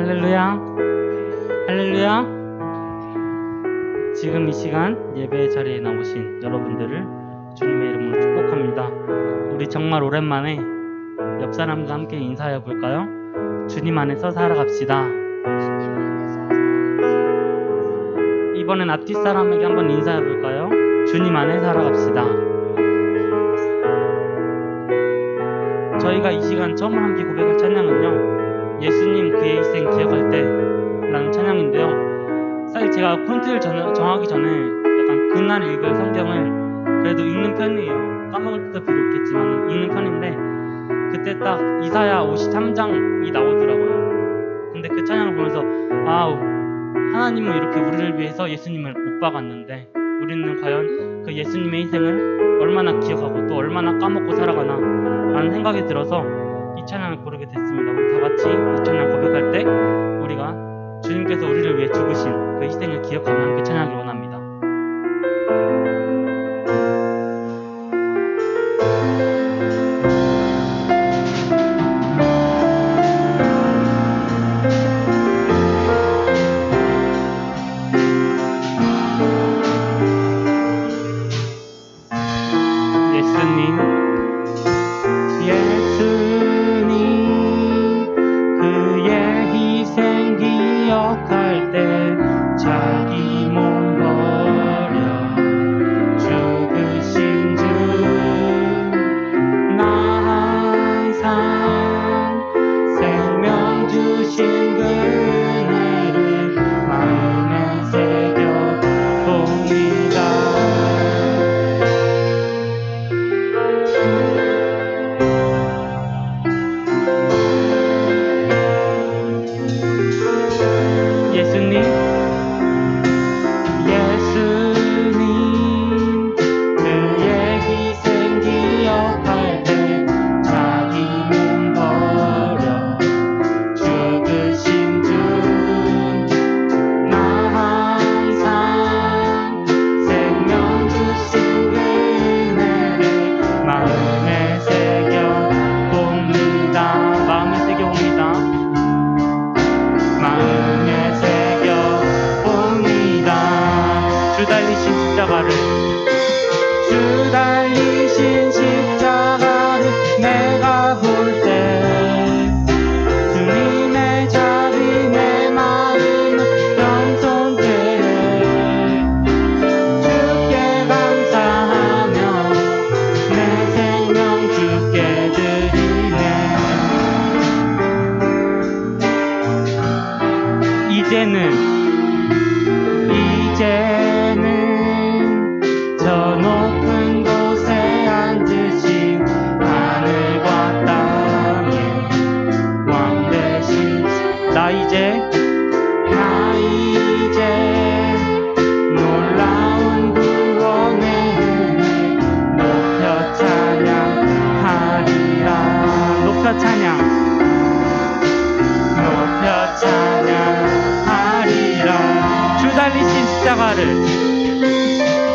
할렐루야, 할렐루야. 지금 이 시간 예배 자리에 나오신 여러분들을 주님의 이름으로 축복합니다. 우리 정말 오랜만에 옆 사람과 함께 인사해 볼까요? 주님 안에서 살아갑시다. 이번엔 앞뒤 사람에게 한번 인사해 볼까요? 주님 안에 살아갑시다. 저희가 이 시간 처음 함께 고백할 찬양은요, 예수님 그의 희생 기억할 때 라는 찬양인데요, 사실 제가 콘티를 정하기 전에 약간 그날 읽을 성경을 그래도 읽는 편이에요. 까먹을 때도 비록 있겠지만 읽는 편인데, 그때 딱 이사야 53장이 나오더라고요. 근데 그 찬양을 보면서 하나님은 이렇게 우리를 위해서 예수님을 못 박았는데 우리는 과연 그 예수님의 희생을 얼마나 기억하고 또 얼마나 까먹고 살아가나 라는 생각이 들어서 이 찬양을 고르게 됐습니다. 우리 다 같이 이 찬양 고백할 때 우리가 주님께서 우리를 위해 죽으신 그 희생을 기억하며 함께 찬양하길 원합니다. 주 달리신 십자가를 내가 볼 때 주님의 자비 내 마음을 겸손케 해. 주께 감사하며 내 생명 주께 드리네. 이제는 저 높은 곳에 앉으신 하늘과 땅의 왕 되신 나 이제 놀라운 구원의 은혜 높여 찬양하리라. 높여 찬양하리라.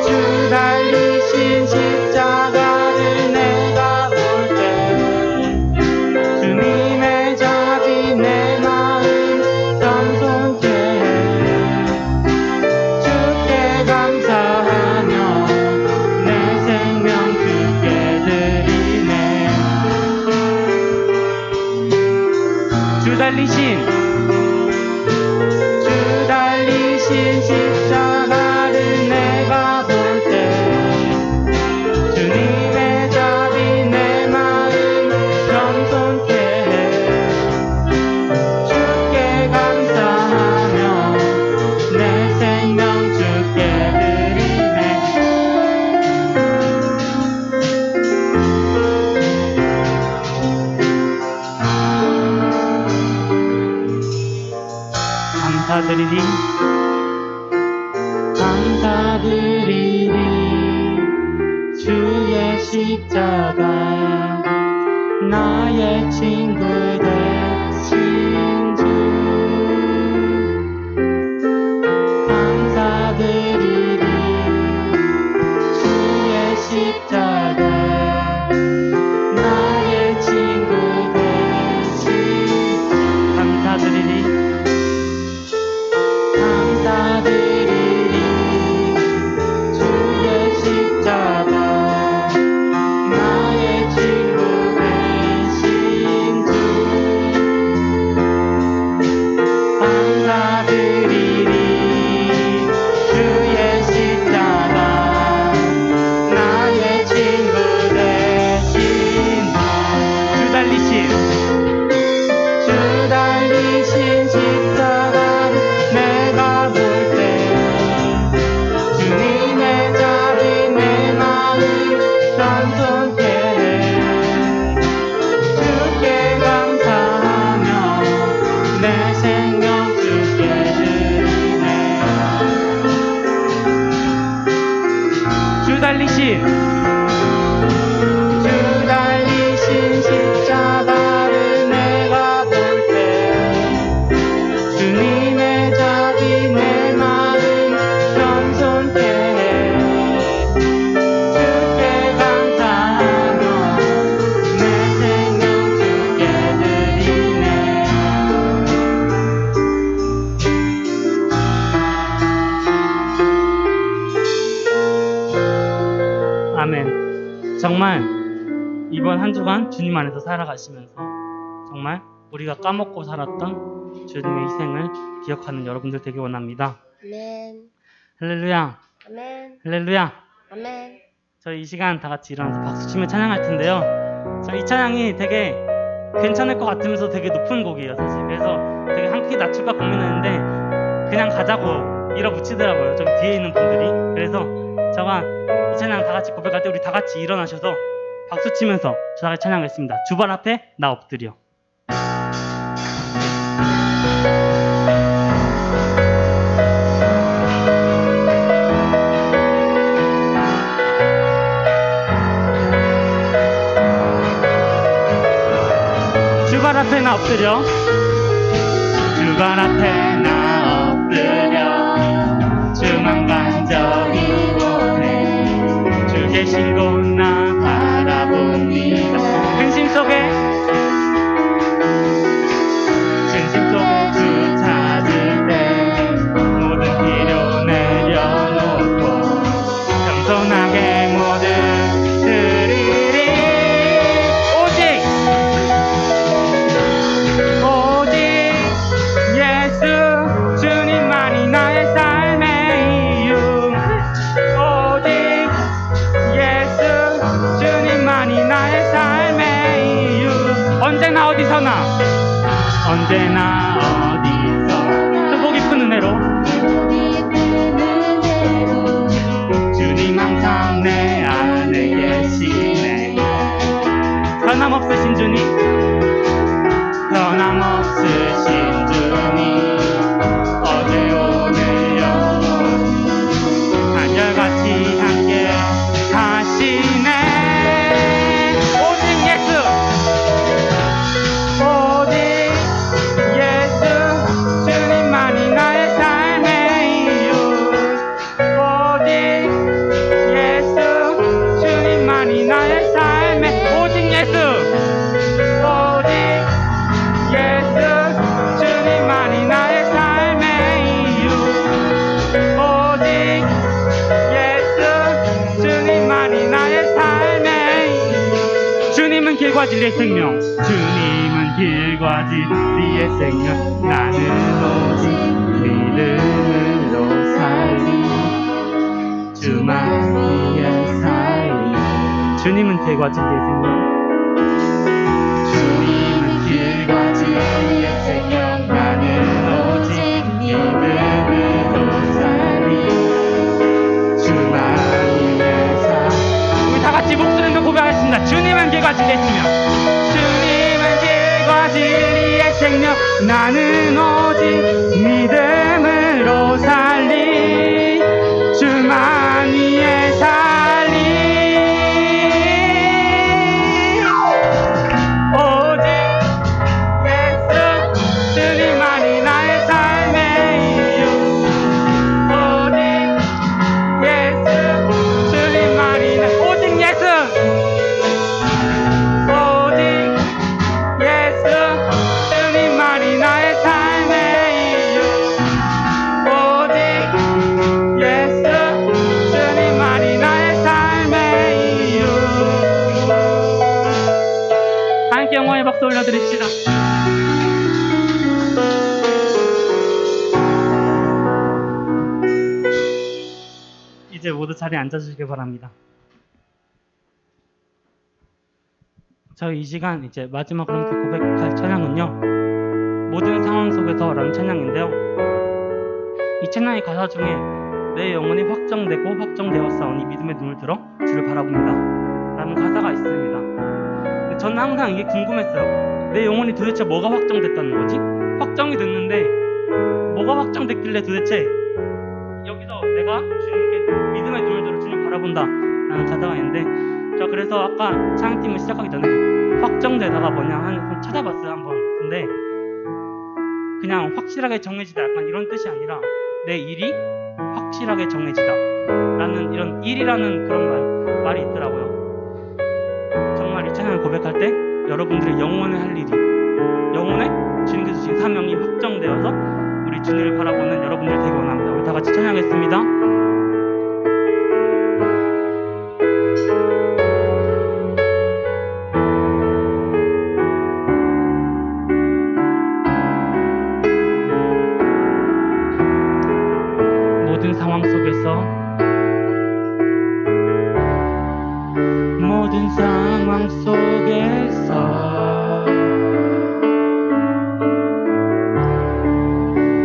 주 달리신 십자가를 내가 볼 때 주님의 자비 내 마음 겸손케 해. 주께 감사하며 내 생명 주께 드리네. 주 달리신 십자가를 내가 볼 때 주님의 자비 내 마음 겸손케 해. 주께 감사하며 내 생명 주께 드리네. 감사드리리 주의 십자가 나의 친구 되신 주. 감사드리리 주의 십자가 나의 친구 되신. 감사드리리 십자가를 내가 볼 때 주님의 자비 내 마음 겸손케 해 주께 감사하며 내 생명 주께 드리네. 주 달리신 십자가를 내가 볼 때 주님의 자비 내 마음 겸손케 해 주께 감사하며 내 생명 주께 드리네. 아멘. 정말 이번 한 주간 주님 안에서 살아가시면서 정말 우리가 까먹고 살았던 주님의 희생을 기억하는 여러분들 되기 원합니다. 아멘. 할렐루야. 아멘. 할렐루야. 아멘. 저희 이 시간 다 같이 일어나서 박수치며 찬양할 텐데요. 이 찬양이 되게 괜찮을 것 같으면서 되게 높은 곡이에요, 사실. 그래서 되게 한 키 낮출까 고민했는데 그냥 가자고 밀어붙이더라고요, 저기 뒤에 있는 분들이. 그래서 제가 이 찬양 다 같이 고백할 때 우리 다 같이 일어나셔서 박수치면서 다 같이 찬양하겠습니다. 주발 앞에 나 엎드려. 주발 앞에 나 엎드려. 주발 앞에 나 엎드려. 주만 간절히 원해. 주 계신 곳 나 바라봅니다. 근심 속에 주 찾을 때 모든 필요 내려놓고 겸손하게 모든 드리리. 오직 예수 주님만이 나의 삶의 이유. 오직 예수 주님만이 나의 삶의 이유. 언제나 어디서나 크고 깊은 은혜로 주님 항상 내 안에 계시네. 변함없으신 주님 어제 오늘 영원히 한결같이 함께 하시네. 오직 예수 주님만이 나의 삶의 이유. 오직 예수 주님만이 나의 삶의 오직 예수 주님만이 나의 삶의 이유. 오직 예수 주님만이 나의 삶의 이유. 주님은 길과 진리의 생명. 주님은 길과 진리의 생명. 나는 오직 믿음으로 살리. 주만 위에 살리. 주님은 길과 진리의 생명. 주님은 길과 진리의 생명. 나는 오직 믿음으로 살리. 주만 위에 살리. 우리 다 같이 목소리 들고 고백하겠습니다. 주님은 길과 진리의 생명. 주님은 길과 진리의 생명. 나는 오직 믿음으로 살리. 주만 위에 살리. 오직 예수 주님만이 나의 삶의 이유. 오직 예수 주님만이 오직 예수 주님만이 나의 삶의 이유. 오직 예수 주님만이 나의 삶의 이유. 함께 영광의 박수 올려드립시다. 이제 모두 자리에 앉아주시길 바랍니다. 저희 이 시간 이제 마지막으로 함께 고백할 찬양은요, 모든 상황 속에서라는 찬양인데요. 이 찬양의 가사 중에 내 영혼이 확정되고 확정되었사오니 믿음의 눈을 들어 주를 바라봅니다 라는 가사가 있습니다. 근데 저는 항상 이게 궁금했어요. 내 영혼이 도대체 뭐가 확정됐다는 거지? 확정이 됐는데 뭐가 확정됐길래 도대체 여기서 내가 주님께 믿음의 눈을 들어 주님을 바라본다 라는 가사가 있는데, 저 그래서 아까 찬양팀을 시작하기 전에 확정되다가 뭐냐 하는 찾아봤어요 한번. 근데 그냥 확실하게 정해지다 약간 이런 뜻이 아니라 내 일이 확실하게 정해지다 라는 이런 일이라는 그런 말이 있더라고요. 정말 이 찬양을 고백할 때 여러분들의 영혼에 할 일이, 영혼에 주님께서 주신 사명이 확정되어서 우리 주님을 바라보는 여러분들 되기 원합니다. 우리 다 같이 찬양하겠습니다. 모든 상황 속에서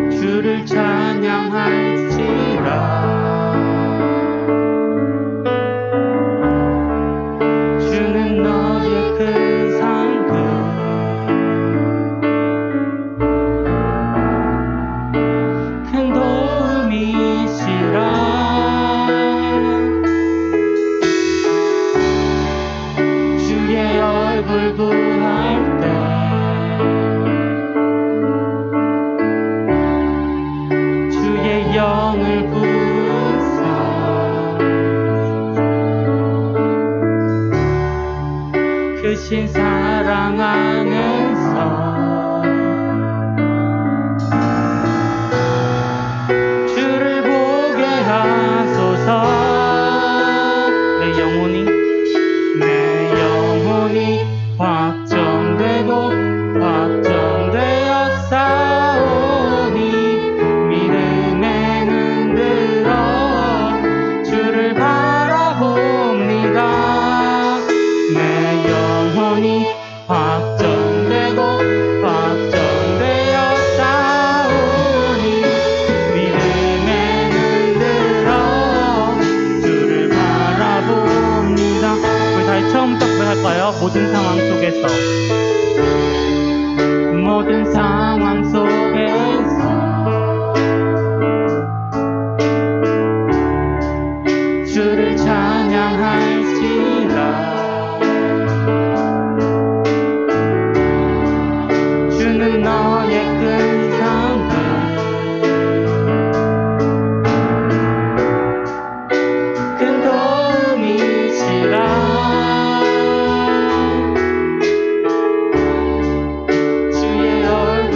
주를 찬양할지라. 주는 너의 큰 상급, 큰 도움이시라. 주의 얼굴 구할 때 주의 영을 부으사 크신 사랑 안에서 주를 보게 하소서. 내 영혼이 확정되고 확정되었사오니 믿음의 눈 들어 주를 바라봅니다. 내 영혼이 확정되고 확정되었사오니 믿음의 눈 들어 주를 바라봅니다. 우리 다시 처음부터 고백할까요? 모든 상황 속에서, 모든 상황 속에서 주를 찬양할지라. 주는 너의 큰 상급, 큰 도움이시라. 주의 얼굴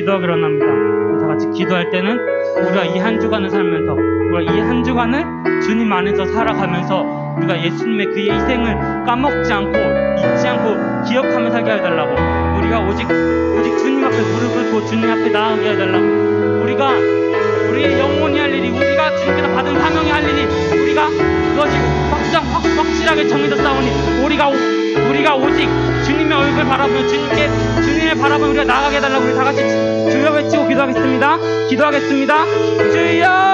기도하기로 합니다. 다 같이 기도할 때는 우리가 이 한 주간을 살면서 우리가 이 한 주간을 주님 안에서 살아가면서 우리가 예수님의 그의 희생을 까먹지 않고 잊지 않고 기억하며 살게 해달라고, 우리가 오직 주님 앞에 무릎 꿇고 주님 앞에 나아가게 해달라고, 우리가 우리의 영혼이 할 일이, 우리가 주님께서 받은 사명이 할 일이, 우리가 그것이 확실하게 정해졌사오니 우리가 오직 주님의 얼굴 바라보며 주님의 바라보며 우리가 나아가게 해달라고, 우리 다 같이 주여 외치고 기도하겠습니다. 주여!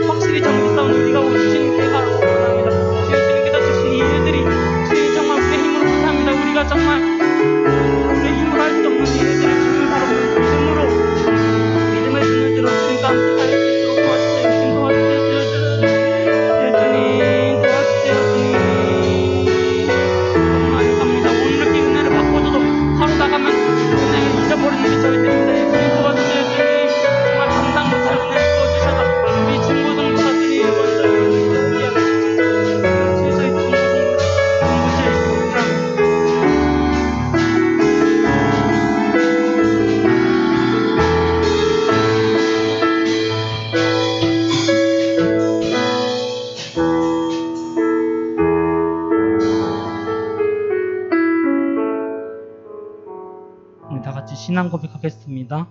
확실히 정해졌사오니 우리가 오직 주님께 바라보고 원합니다. 주님께서 주신 이 일들이 주님 정말 우리의 힘으로 못합니다. 우리가 정말 우리의 힘으로 할 수 없는 이 일들을 주님을 바라보고 믿음의 눈을 들어 주님과 함께 살 수 있도록 도와주세요. 주님 도와주세요. 정말 감사합니다. 오늘 이렇게 은혜를 받고서도 하루 나가면 은혜를 잊어버리는 게 저희들인데 주님 도와주세요. 주님 정말 감당 못할 은혜를 부어주셔서 우리 중고등부사들이 먼저 저희 중고등부실 우리 다 같이 신앙 고백하겠습니다.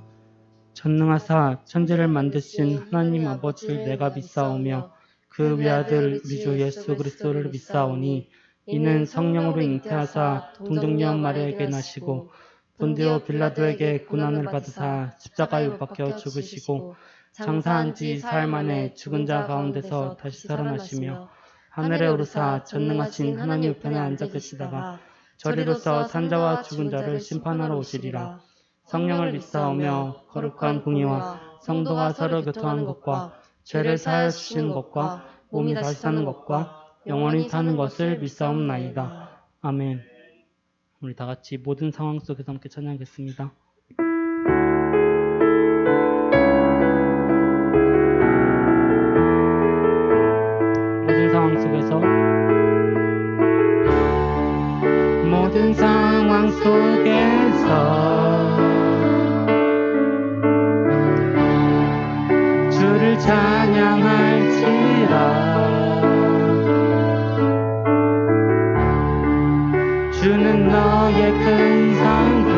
전능하사 천지를 만드신 하나님 아버지를 내가 믿사오며 그 외아들 우리 주 예수 그리스도를 믿사오니 이는 성령으로 잉태하사 동정녀 마리아에게 나시고 본디오 빌라도에게 고난을 받으사 십자가에 못 박혀 죽으시고 장사한 지 사흘 만에 죽은 자 가운데서 다시 살아나시며 하늘에 오르사 전능하신 하나님 우편에 앉아 계시다가 저리로서 산자와 죽은 자를 심판하러 오시리라. 성령을 믿사오며 거룩한 공의와 성도가 서로 교통하는 것과 죄를 사하여 주시는 것과 몸이 다시 사는 것과 영원히 사는 것을 믿사옵나이다. 아멘. 우리 다 같이 모든 상황 속에서 함께 찬양하겠습니다. 모든 상황 속에서 모든 상황 속에서 주를 찬양할지라. 주는 너의 큰 상급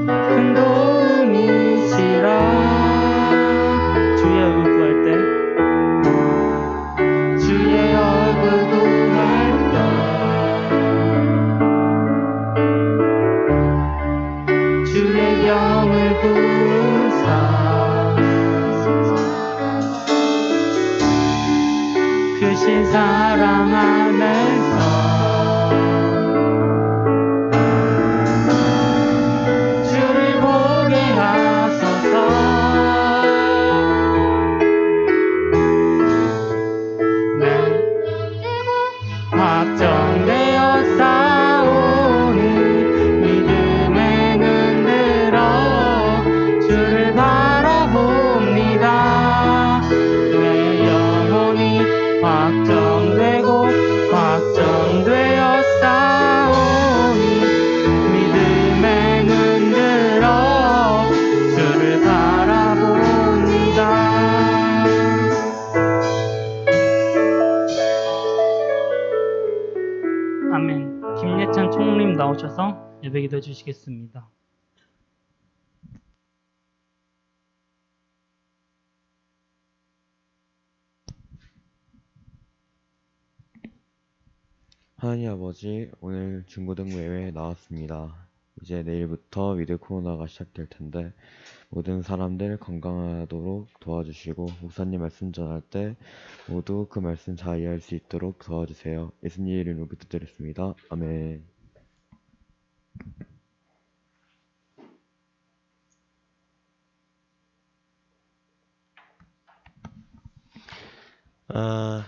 큰 도움이시라. 주의 얼굴 구할 때 주의 얼굴 구할 때 주의 영을 부으사 크신 사랑 안에서 주를 보게 하소서. 네. 확정되어 싸우니 믿음에 눈들어 주를 바라봅니다. 내 영혼이 확정되어 싸우니 믿음에 눈들어 주를 바라봅니다. 아멘. 김예찬 총무님 나오셔서 예배 기도해 주시겠습니다. 하나님 아버지, 오늘 중고등 예외에 나왔습니다. 이제 내일부터 위드 코로나가 시작될 텐데 모든 사람들 건강하도록 도와주시고 목사님 말씀 전할 때 모두 그 말씀 잘 이해할 수 있도록 도와주세요. 예수님 이름으로 기도드렸습니다. 아멘.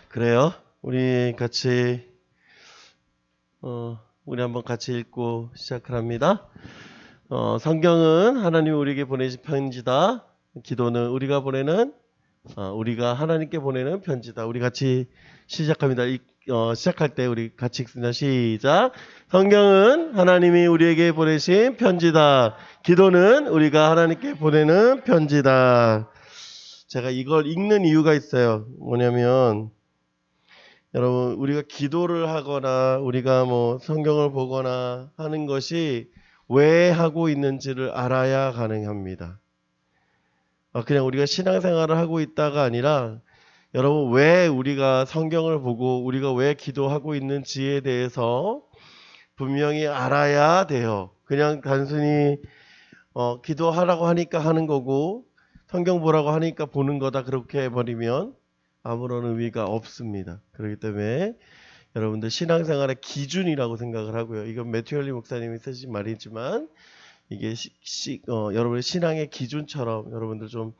그래요? 우리 같이 우리 한번 같이 읽고 시작을 합니다. 성경은 하나님이 우리에게 보내신 편지다. 기도는 우리가 하나님께 보내는 편지다. 우리 같이 시작합니다. 시작할 때 우리 같이 읽습니다. 시작. 성경은 하나님이 우리에게 보내신 편지다. 기도는 우리가 하나님께 보내는 편지다. 제가 이걸 읽는 이유가 있어요. 뭐냐면 여러분, 우리가 기도를 하거나 우리가 뭐 성경을 보거나 하는 것이 왜 하고 있는지를 알아야 가능합니다. 그냥 우리가 신앙생활을 하고 있다가 아니라 여러분, 왜 우리가 성경을 보고 우리가 왜 기도하고 있는지에 대해서 분명히 알아야 돼요. 그냥 단순히 기도하라고 하니까 하는 거고 성경 보라고 하니까 보는 거다, 그렇게 해버리면 아무런 의미가 없습니다. 그렇기 때문에 여러분들 신앙생활의 기준이라고 생각을 하고요. 이건 매튜 헬리 목사님이 쓰신 말이지만 이게 여러분의 신앙의 기준처럼 여러분들 좀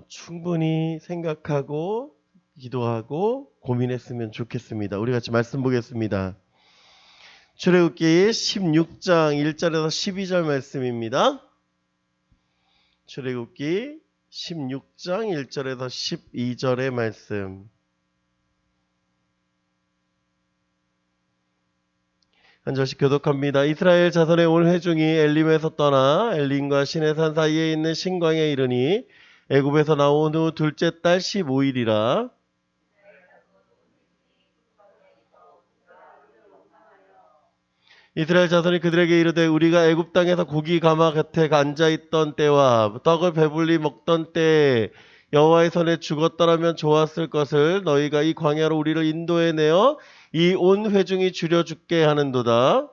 충분히 생각하고 기도하고 고민했으면 좋겠습니다. 우리 같이 말씀 보겠습니다. 출애굽기 16장 1절에서 12절 말씀입니다. 출애굽기 16장 1절에서 12절의 말씀. 한 절씩 교독합니다. 이스라엘 자손의 온 회중이 엘림에서 떠나 엘림과 시내산 사이에 있는 신광에 이르니 애굽에서 나온 후 둘째 달 15일이라. 이스라엘 자손이 그들에게 이르되 우리가 애굽 땅에서 고기 가마 곁에 앉아있던 때와 떡을 배불리 먹던 때에 여호와의 손에 죽었더라면 좋았을 것을 너희가 이 광야로 우리를 인도해 내어 이 온 회중이 줄여 죽게 하는도다.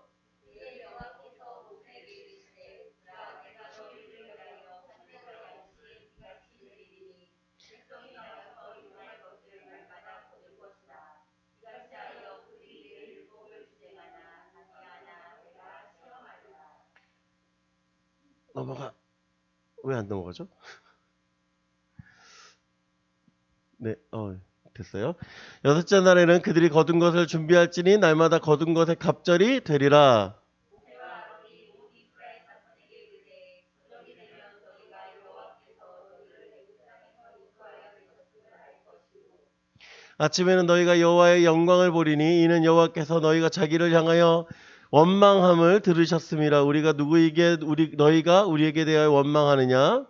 넘어가. 왜 안 넘어가죠? 네, 됐어요. 여섯째 날에는 그들이 거둔 것을 준비할지니 날마다 거둔 것의 갑절이 되리라. 아침에는 너희가 여호와의 영광을 보리니 이는 여호와께서 너희가 자기를 향하여 원망함을 들으셨음이라. 너희가 우리에게 대하여 원망하느냐?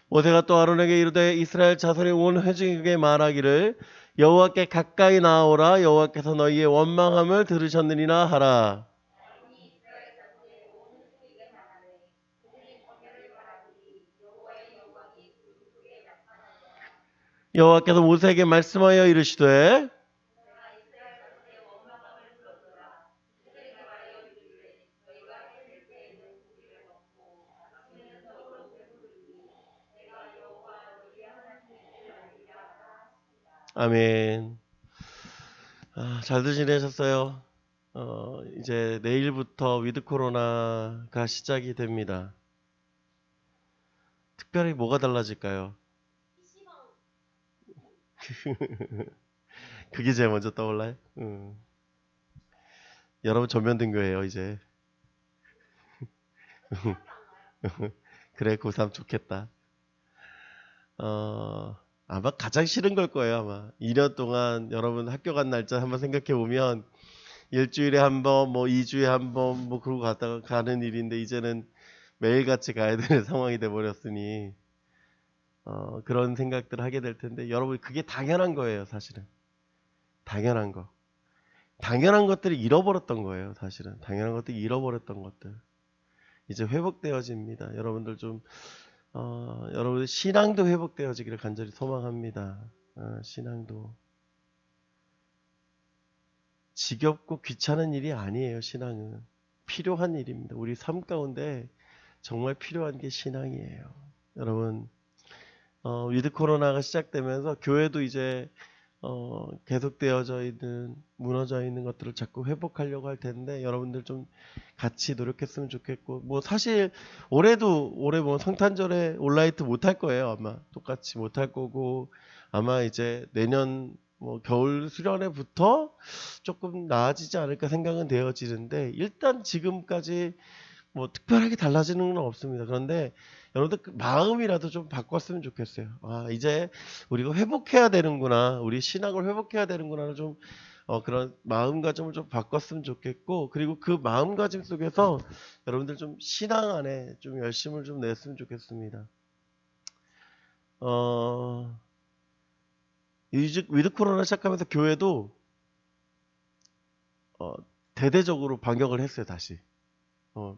모세가 또 아론에게 이르되 이스라엘 자손의 온 회중에게 말하기를 여호와께 가까이 나아오라. 여호와께서 너희의 원망함을 들으셨느니라 하라. 여호와께서 모세에게 말씀하여 이르시되 아멘. 잘들 지내셨어요? 이제 내일부터 위드 코로나가 시작이 됩니다. 특별히 뭐가 달라질까요? 그게 제일 먼저 떠올라요? 여러분 전면 등교해요 이제. 그래, 고3 좋겠다. 아마 가장 싫은 걸 거예요. 아마 2년 동안 여러분 학교 간 날짜 한번 생각해 보면 일주일에 한 번, 뭐 2주에 한 번, 뭐 그러고 갔다가 가는 일인데 이제는 매일같이 가야 되는 상황이 돼 버렸으니 그런 생각들을 하게 될 텐데 여러분, 그게 당연한 거예요. 사실은 당연한 것들이 잃어버렸던 거예요. 사실은 당연한 것들이 잃어버렸던 것들 이제 회복되어집니다. 여러분들 좀 여러분의 신앙도 회복되어지기를 간절히 소망합니다. 신앙도 지겹고 귀찮은 일이 아니에요. 신앙은 필요한 일입니다. 우리 삶 가운데 정말 필요한 게 신앙이에요. 여러분, 위드 코로나가 시작되면서 교회도 이제 계속되어져 있는, 무너져 있는 것들을 자꾸 회복하려고 할 텐데, 여러분들 좀 같이 노력했으면 좋겠고, 뭐 사실 올해 뭐 성탄절에 온라이트 못 할 거예요. 아마 똑같이 못 할 거고, 아마 이제 내년 뭐 겨울 수련회부터 조금 나아지지 않을까 생각은 되어지는데, 일단 지금까지 뭐 특별하게 달라지는 건 없습니다. 그런데 여러분들 그 마음이라도 좀 바꿨으면 좋겠어요. 아, 이제 우리가 회복해야 되는구나. 우리 신앙을 회복해야 되는구나. 좀 그런 마음가짐을 좀 바꿨으면 좋겠고, 그리고 그 마음가짐 속에서 여러분들 좀 신앙 안에 좀 열심을 좀 냈으면 좋겠습니다. 위드 코로나 시작하면서 교회도 대대적으로 방역을 했어요. 다시.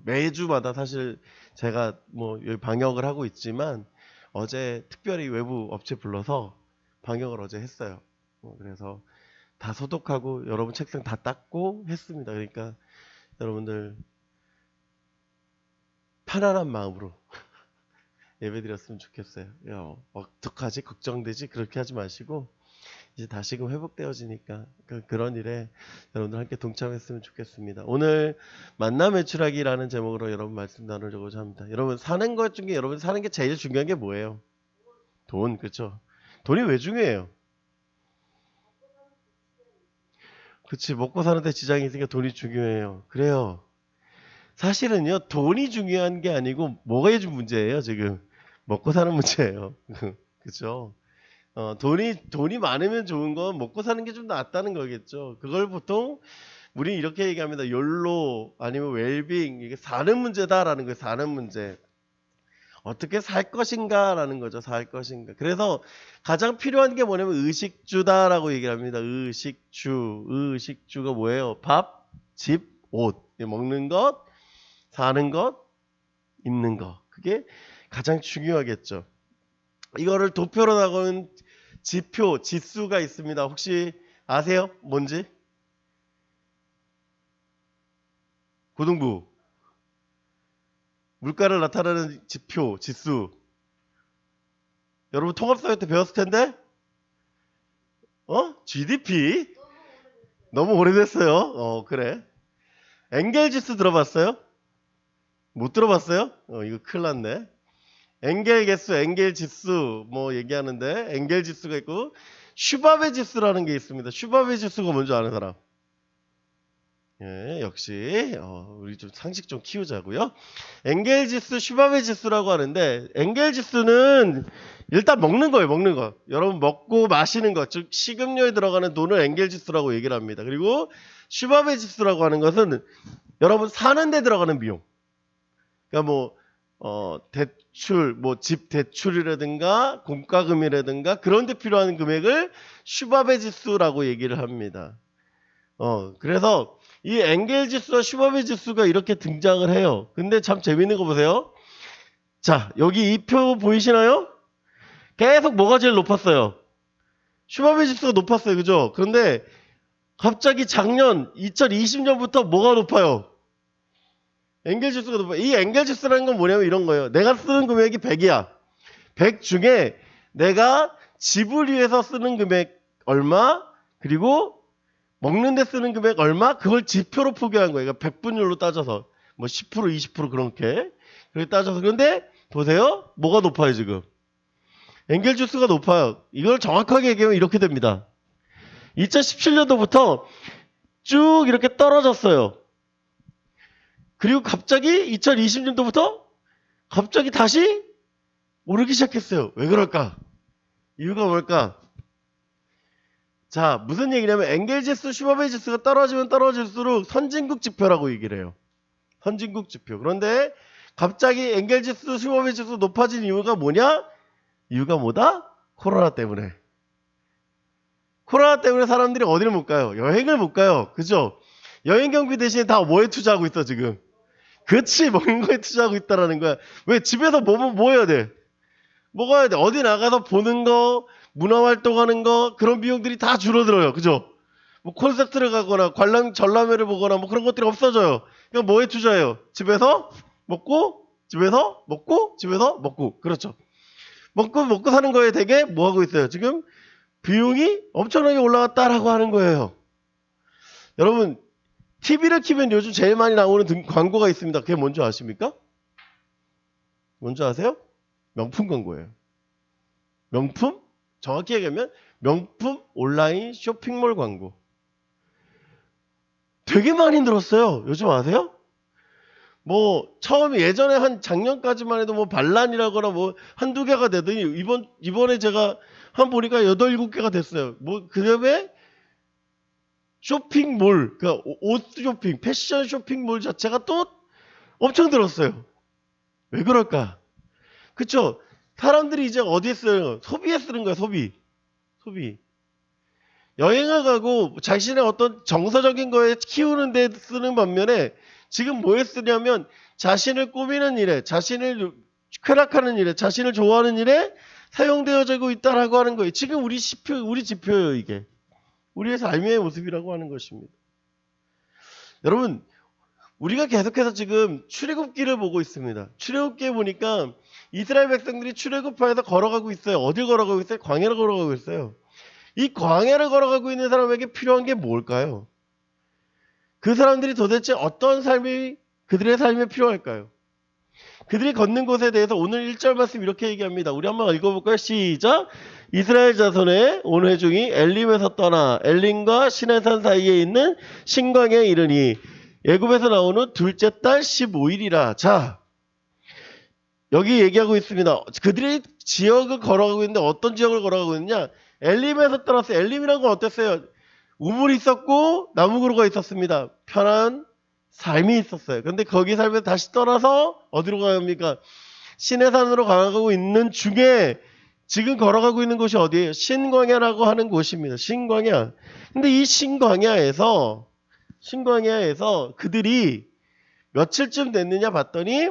매주마다 사실 제가 뭐 여기 방역을 하고 있지만, 어제 특별히 외부 업체 불러서 방역을 어제 했어요. 그래서 다 소독하고 여러분 책상 다 닦고 했습니다. 그러니까 여러분들 편안한 마음으로 예배드렸으면 좋겠어요. 야, 어떡하지? 걱정되지? 그렇게 하지 마시고, 이제 다시금 회복되어지니까 그런 일에 여러분들 함께 동참했으면 좋겠습니다. 오늘 만남 외출하기라는 제목으로 여러분 말씀 나누려고자 합니다. 여러분 사는 것 중에 여러분 사는 게 제일 중요한 게 뭐예요? 돈, 그렇죠? 돈이 왜 중요해요? 그치, 먹고 사는데 지장이 있으니까 돈이 중요해요. 그래요. 사실은요, 돈이 중요한 게 아니고 뭐가 문제예요, 지금? 먹고 사는 문제예요. 그죠? 돈이 많으면 좋은 건 먹고 사는 게 좀 낫다는 거겠죠. 그걸 보통 우리 이렇게 얘기합니다. 욜로 아니면 웰빙, 이게 사는 문제다라는 거예요. 사는 문제. 어떻게 살 것인가라는 거죠. 살 것인가. 그래서 가장 필요한 게 뭐냐면 의식주다라고 얘기를 합니다. 의식주가 뭐예요? 밥, 집, 옷. 먹는 것, 사는 것, 입는 것. 그게 가장 중요하겠죠. 이거를 도표로 나오는 지표, 지수가 있습니다. 혹시 아세요? 뭔지? 고등부. 물가를 나타내는 지표, 지수. 여러분 통합사회 때 배웠을 텐데? GDP? 너무 오래됐어요. 그래. 엥겔 지수 들어봤어요? 못 들어봤어요? 이거 큰일 났네. 엥겔 개수, 엥겔 지수 뭐 얘기하는데, 엥겔 지수가 있고 슈바베 지수라는 게 있습니다. 슈바베 지수가 뭔지 아는 사람? 예, 역시 우리 좀 상식 좀 키우자고요. 엥겔 지수, 슈바베 지수라고 하는데, 엥겔 지수는 일단 먹는 거예요. 먹는 거. 여러분 먹고 마시는 것, 즉 식음료에 들어가는 돈을 엥겔 지수라고 얘기를 합니다. 그리고 슈바베 지수라고 하는 것은 여러분 사는 데 들어가는 비용. 그러니까 뭐 대출, 뭐 집 대출이라든가 공과금이라든가 그런 데 필요한 금액을 슈바베 지수라고 얘기를 합니다. 그래서 이 엥겔 지수와 슈바베 지수가 이렇게 등장을 해요. 근데 참 재밌는 거 보세요. 자, 여기 이 표 보이시나요? 계속 뭐가 제일 높았어요? 슈바베 지수가 높았어요. 그죠? 그런데 갑자기 작년 2020년부터 뭐가 높아요? 엥겔 지수가 높아요. 이 엥겔 지수라는 건 뭐냐면 이런 거예요. 내가 쓰는 금액이 100이야. 100 중에 내가 집을 위해서 쓰는 금액 얼마, 그리고 먹는 데 쓰는 금액 얼마, 그걸 지표로 표기한 거예요. 그러니까 100분율로 따져서 뭐 10%, 20% 그렇게 따져서. 그런데 보세요. 뭐가 높아요 지금? 엥겔 지수가 높아요. 이걸 정확하게 얘기하면 이렇게 됩니다. 2017년도부터 쭉 이렇게 떨어졌어요. 그리고 갑자기 2020년도부터 갑자기 다시 오르기 시작했어요. 왜 그럴까? 이유가 뭘까? 자, 무슨 얘기냐면 엥겔 지수, 슈바베 지수가 떨어지면 떨어질수록 선진국 지표라고 얘기를 해요. 선진국 지표. 그런데 갑자기 엥겔 지수, 슈바베 지수 높아진 이유가 뭐냐? 이유가 뭐다? 코로나 때문에. 코로나 때문에 사람들이 어디를 못 가요? 여행을 못 가요. 그죠? 여행 경비 대신에 다 뭐에 투자하고 있어 지금? 그치, 먹는 거에 투자하고 있다라는 거야. 왜? 집에서 뭐 해야 돼? 먹어야 돼. 어디 나가서 보는 거, 문화활동하는 거, 그런 비용들이 다 줄어들어요. 그죠? 뭐 콘서트를 가거나 전람회를 보거나 뭐 그런 것들이 없어져요. 그러니까 뭐에 투자해요? 집에서 먹고, 집에서 먹고, 집에서 먹고. 그렇죠. 먹고 사는 거에 되게 뭐 하고 있어요? 지금 비용이 엄청나게 올라갔다라고 하는 거예요. 여러분, TV를 키면 요즘 제일 많이 나오는 광고가 있습니다. 그게 뭔지 아십니까? 뭔지 아세요? 명품 광고예요. 명품? 정확히 얘기하면 명품 온라인 쇼핑몰 광고. 되게 많이 들었어요. 요즘 아세요? 뭐 처음에 예전에 한 작년까지만 해도 뭐 반란이라거나 뭐 한두 개가 되더니 이번에 제가 한 보니까 8, 7개가 됐어요. 뭐 그다음에 쇼핑몰, 그러니까 옷 쇼핑, 패션 쇼핑몰 자체가 또 엄청 들었어요. 왜 그럴까? 그쵸? 사람들이 이제 어디에 써요? 소비에 쓰는 거야, 소비. 여행을 가고 자신의 어떤 정서적인 거에 키우는 데 쓰는 반면에 지금 뭐에 쓰냐면 자신을 꾸미는 일에, 자신을 쾌락하는 일에, 자신을 좋아하는 일에 사용되어지고 있다라고 하는 거예요. 지금 우리 지표예요, 이게. 우리의 삶의 모습이라고 하는 것입니다. 여러분, 우리가 계속해서 지금 출애굽기를 보고 있습니다. 출애굽기에 보니까 이스라엘 백성들이 출애굽하여서 걸어가고 있어요. 어딜 걸어가고 있어요? 광야를 걸어가고 있어요. 이 광야를 걸어가고 있는 사람에게 필요한 게 뭘까요? 그 사람들이 도대체 어떤 삶이 그들의 삶에 필요할까요? 그들이 걷는 곳에 대해서 오늘 1절 말씀 이렇게 얘기합니다. 우리 한번 읽어볼까요? 시작! 이스라엘 자손의 온 회중이 엘림에서 떠나 엘림과 시내산 사이에 있는 신광야에 이르니 애굽에서 나오는 둘째 달 15일이라. 자, 여기 얘기하고 있습니다. 그들이 지역을 걸어가고 있는데 어떤 지역을 걸어가고 있느냐? 엘림에서 떠났어요. 엘림이란 건 어땠어요? 우물이 있었고 나무그루가 있었습니다. 편한 삶이 있었어요. 근데 거기 살면서 다시 떠나서 어디로 갑니까? 시내산으로 가고 있는 중에 지금 걸어가고 있는 곳이 어디예요? 신광야라고 하는 곳입니다. 신광야. 근데 이 신광야에서 그들이 며칠쯤 됐느냐 봤더니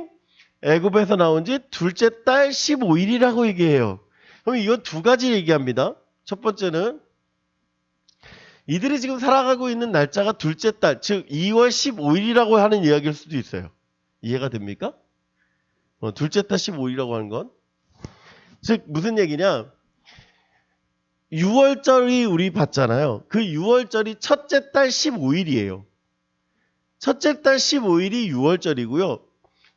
애굽에서 나온 지 둘째 달 15일이라고 얘기해요. 그럼 이건 두 가지 얘기합니다. 첫 번째는 이들이 지금 살아가고 있는 날짜가 둘째 달, 즉 2월 15일이라고 하는 이야기일 수도 있어요. 이해가 됩니까? 둘째 달 15일이라고 하는 건. 즉 무슨 얘기냐? 6월절이 우리 봤잖아요. 그 6월절이 첫째 달 15일이에요. 첫째 달 15일이 6월절이고요.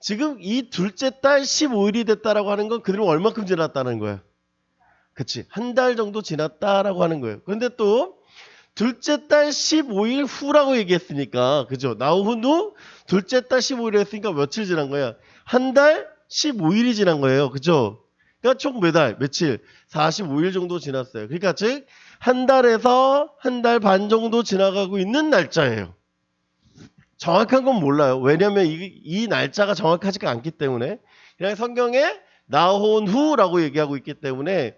지금 이 둘째 달 15일이 됐다라고 하는 건 그들은 얼마큼 지났다는 거야? 그치. 한 달 정도 지났다라고 하는 거예요. 그런데 또 둘째 달 15일 후라고 얘기했으니까, 그죠? 나온 후 둘째 달 15일 했으니까 며칠 지난 거야? 한 달 15일이 지난 거예요. 그죠? 그러니까 총 몇 달, 며칠? 45일 정도 지났어요. 그러니까 즉, 한 달에서 한 달 반 정도 지나가고 있는 날짜예요. 정확한 건 몰라요. 왜냐면 이 날짜가 정확하지가 않기 때문에. 그냥 성경에 나온 후라고 얘기하고 있기 때문에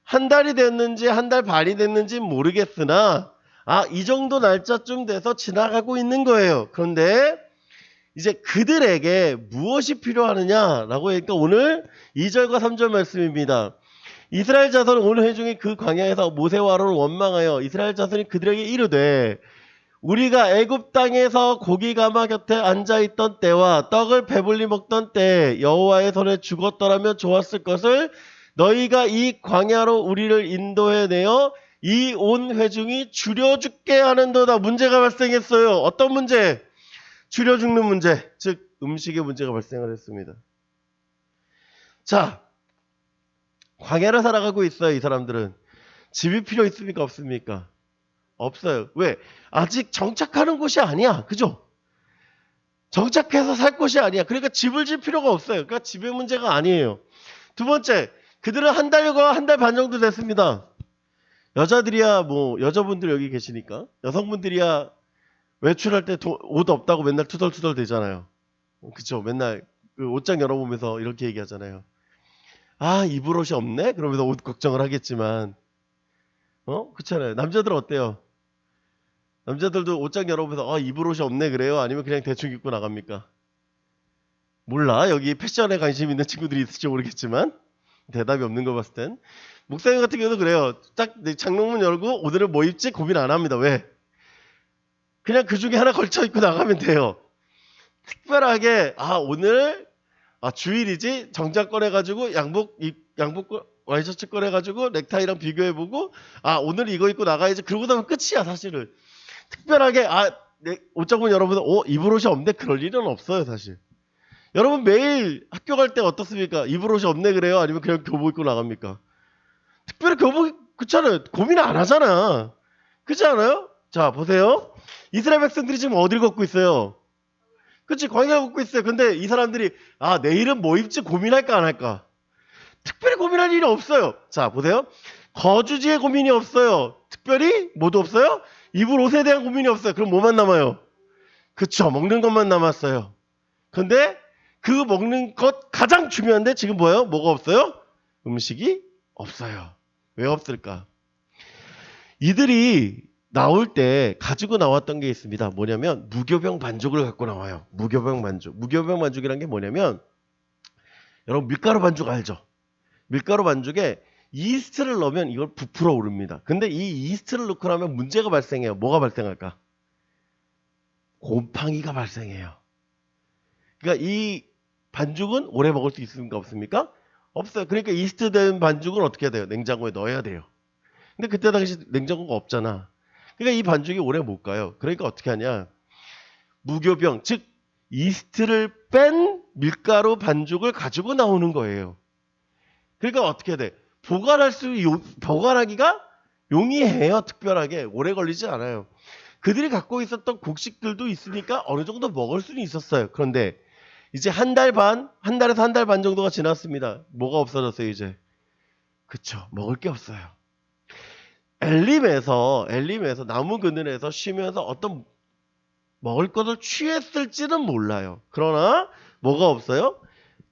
한 달이 됐는지 한 달 반이 됐는지 모르겠으나 이 정도 날짜쯤 돼서 지나가고 있는 거예요. 그런데 이제 그들에게 무엇이 필요하느냐라고 하니까 오늘 2절과 3절 말씀입니다. 이스라엘 자손은 온 회중이 그 광야에서 모세와 아론을 원망하여 이스라엘 자손이 그들에게 이르되 우리가 애굽 땅에서 고기 가마 곁에 앉아있던 때와 떡을 배불리 먹던 때 여호와의 손에 죽었더라면 좋았을 것을 너희가 이 광야로 우리를 인도해내어 이 온 회중이 줄여 죽게 하는도다. 문제가 발생했어요. 어떤 문제? 줄여 죽는 문제. 즉 음식의 문제가 발생을 했습니다. 자, 광야를 살아가고 있어요. 이 사람들은. 집이 필요 있습니까? 없습니까? 없어요. 왜? 아직 정착하는 곳이 아니야. 그죠? 정착해서 살 곳이 아니야. 그러니까 집을 질 필요가 없어요. 그러니까 집의 문제가 아니에요. 두 번째, 그들은 한 달과 한 달 반 정도 됐습니다. 여자들이야, 여자분들 여기 계시니까. 여성분들이야, 외출할 때 옷 없다고 맨날 투덜투덜 대잖아요. 그쵸? 맨날 그 옷장 열어보면서 이렇게 얘기하잖아요. 입을 옷이 없네? 그러면서 옷 걱정을 하겠지만, 그렇잖아요. 남자들은 어때요? 남자들도 옷장 열어보면서 입을 옷이 없네 그래요? 아니면 그냥 대충 입고 나갑니까? 몰라. 여기 패션에 관심 있는 친구들이 있을지 모르겠지만 대답이 없는 거 봤을 땐. 목사님 같은 경우도 그래요. 딱 장롱문 열고 오늘은 뭐 입지 고민 안 합니다. 왜? 그냥 그 중에 하나 걸쳐 입고 나가면 돼요. 특별하게 오늘 주일이지 정장 꺼내가지고 양복 와이셔츠 꺼내가지고 넥타이랑 비교해보고 아 오늘 이거 입고 나가야지 그러고 나면 끝이야 사실은. 특별하게 옷 장군 여러분 입을 옷이 없네 그럴 일은 없어요 사실. 여러분 매일 학교 갈 때 어떻습니까? 입을 옷이 없네 그래요? 아니면 그냥 교복 입고 나갑니까? 특별히 교복 그렇잖아요. 고민 안 하잖아. 그렇지 않아요? 자 보세요. 이스라엘 백성들이 지금 어디를 걷고 있어요? 그치 광야 걷고 있어요. 근데 이 사람들이 내일은 뭐 입지 고민할까 안 할까? 특별히 고민할 일이 없어요. 자 보세요. 거주지에 고민이 없어요. 특별히 뭐도 없어요? 입을 옷에 대한 고민이 없어요. 그럼 뭐만 남아요? 그쵸 먹는 것만 남았어요. 근데 그 먹는 것 가장 중요한데 지금 뭐예요? 뭐가 없어요? 음식이 없어요. 왜 없을까? 이들이 나올 때 가지고 나왔던 게 있습니다. 뭐냐면 무교병 반죽을 갖고 나와요. 무교병 반죽. 무교병 반죽이란 게 뭐냐면 여러분 밀가루 반죽 알죠? 밀가루 반죽에 이스트를 넣으면 이걸 부풀어 오릅니다. 근데 이 이스트를 넣고 나면 문제가 발생해요. 뭐가 발생할까? 곰팡이가 발생해요. 그러니까 이 반죽은 오래 먹을 수 있습니까? 없습니까? 없어요. 그러니까 이스트 된 반죽은 어떻게 해야 돼요? 냉장고에 넣어야 돼요. 근데 그때 당시 냉장고가 없잖아. 그러니까 이 반죽이 오래 못 가요. 그러니까 어떻게 하냐? 무교병, 즉 이스트를 뺀 밀가루 반죽을 가지고 나오는 거예요. 그러니까 어떻게 돼? 보관하기가 용이해요. 특별하게 오래 걸리지 않아요. 그들이 갖고 있었던 곡식들도 있으니까 어느 정도 먹을 수는 있었어요. 그런데 이제 한 달에서 한 달 반 정도가 지났습니다. 뭐가 없어졌어요, 이제? 그쵸. 먹을 게 없어요. 엘림에서 나무 그늘에서 쉬면서 어떤 먹을 것을 취했을지는 몰라요. 그러나 뭐가 없어요?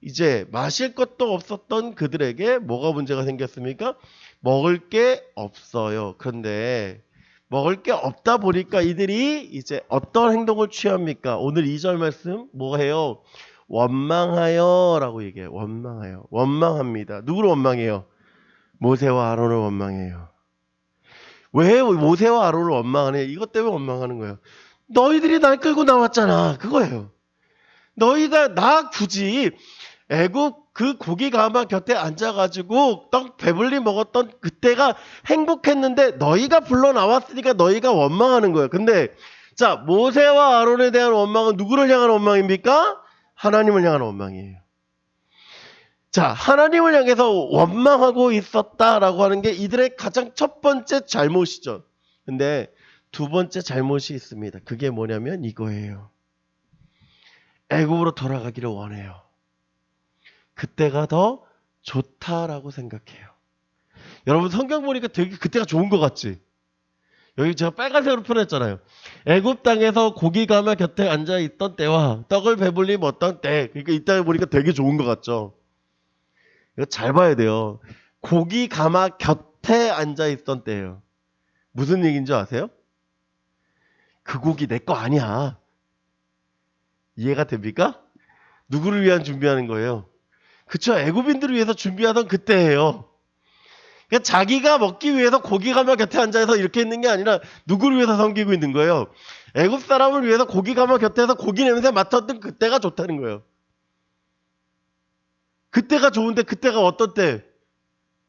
이제 마실 것도 없었던 그들에게 뭐가 문제가 생겼습니까? 먹을 게 없어요. 그런데 먹을 게 없다 보니까 이들이 이제 어떤 행동을 취합니까? 오늘 2절 말씀 뭐 해요? 원망하여 라고 얘기해요. 원망하여. 원망합니다. 누구를 원망해요? 모세와 아론을 원망해요. 왜 모세와 아론을 원망하냐? 이것 때문에 원망하는 거예요. 너희들이 날 끌고 나왔잖아. 그거예요. 너희가 나 굳이 애굽 그 고기 가마 곁에 앉아가지고 떡 배불리 먹었던 그때가 행복했는데 너희가 불러 나왔으니까 너희가 원망하는 거예요. 근데 자 모세와 아론에 대한 원망은 누구를 향한 원망입니까? 하나님을 향한 원망이에요. 자 하나님을 향해서 원망하고 있었다라고 하는 게 이들의 가장 첫 번째 잘못이죠. 근데 두 번째 잘못이 있습니다. 그게 뭐냐면 이거예요. 애굽으로 돌아가기를 원해요. 그때가 더 좋다라고 생각해요. 여러분 성경 보니까 되게 그때가 좋은 것 같지? 여기 제가 빨간색으로 표현했잖아요. 애굽 땅에서 고기 가마 곁에 앉아 있던 때와 떡을 배불리 먹던 때. 그러니까 이때 보니까 되게 좋은 것 같죠? 이거 잘 봐야 돼요. 고기 가마 곁에 앉아 있던 때예요. 무슨 얘기인지 아세요? 그 고기 내 거 아니야. 이해가 됩니까? 누구를 위한 준비하는 거예요? 그쵸? 애굽인들을 위해서 준비하던 그때예요. 그러니까 자기가 먹기 위해서 고기 가마 곁에 앉아서 이렇게 있는 게 아니라 누구를 위해서 섬기고 있는 거예요? 애굽 사람을 위해서 고기 가마 곁에서 고기 냄새 맡았던 그때가 좋다는 거예요. 그때가 좋은데 그때가 어떤 때?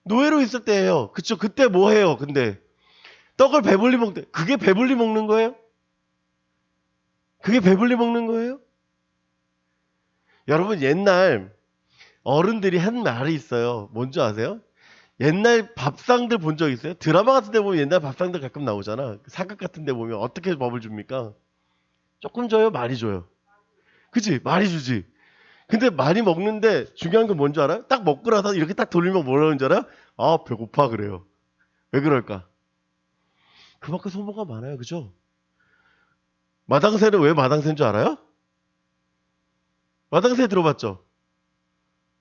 노예로 있을 때예요. 그쵸? 그때 뭐 해요? 근데 떡을 배불리 먹대. 그게 배불리 먹는 거예요? 그게 배불리 먹는 거예요? 여러분 옛날 어른들이 한 말이 있어요. 뭔지 아세요? 옛날 밥상들 본 적 있어요? 드라마 같은 데 보면 옛날 밥상들 가끔 나오잖아. 사극 같은 데 보면 어떻게 밥을 줍니까? 조금 줘요? 많이 줘요? 그치? 많이 주지. 근데 많이 먹는데 중요한 건 뭔지 알아요? 딱 먹고 나서 이렇게 딱 돌리면 뭐라는 줄 알아요? 아 배고파 그래요. 왜 그럴까? 그만큼 소모가 많아요. 그죠? 마당새는 왜 마당새인 줄 알아요? 마당새 들어봤죠?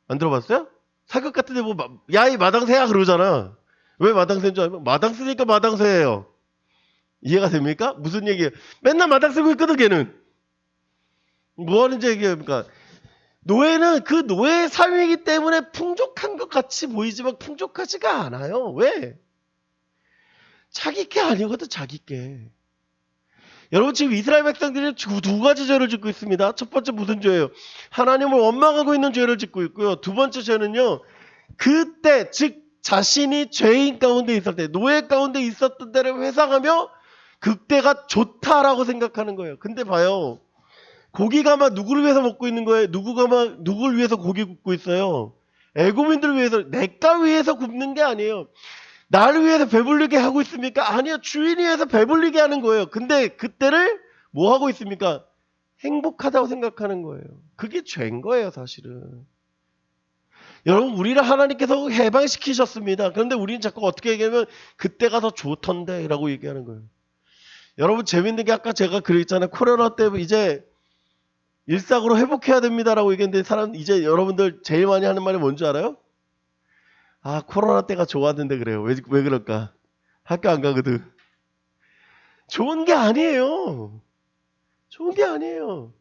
안 들어봤어요? 사극 같은 데 보면 야 이 마당새야 그러잖아. 왜 마당새인 줄 알면 마당새니까 마당새예요. 이해가 됩니까? 무슨 얘기예요? 맨날 마당 쓰고 있거든 걔는. 뭐 하는지 얘기합니까? 노예는 그 노예의 삶이기 때문에 풍족한 것 같이 보이지만 풍족하지가 않아요. 왜? 자기 게 아니거든 자기 게. 여러분 지금 이스라엘 백성들이 두 가지 죄를 짓고 있습니다. 첫 번째 무슨 죄예요? 하나님을 원망하고 있는 죄를 짓고 있고요. 두 번째 죄는요. 그때 즉 자신이 죄인 가운데 있을 때, 노예 가운데 있었던 때를 회상하며 그때가 좋다라고 생각하는 거예요. 근데 봐요. 고기가 막 누구를 위해서 먹고 있는 거예요? 누구를 위해서 고기 굽고 있어요? 애국민들을 위해서, 내가 위해서 굽는 게 아니에요. 나를 위해서 배불리게 하고 있습니까? 아니요. 주인이 위해서 배불리게 하는 거예요. 근데 그때를 뭐 하고 있습니까? 행복하다고 생각하는 거예요. 그게 죄인 거예요, 사실은. 여러분, 우리를 하나님께서 해방시키셨습니다. 그런데 우리는 자꾸 어떻게 얘기하면 그때가 더 좋던데 라고 얘기하는 거예요. 여러분, 재밌는 게 아까 제가 그랬잖아요. 코로나 때 이제 일상으로 회복해야 됩니다라고 얘기했는데 이제 여러분들 제일 많이 하는 말이 뭔지 알아요? 아, 코로나 때가 좋았는데 그래요. 왜 그럴까? 학교 안 가거든. 좋은 게 아니에요. 좋은 게 아니에요.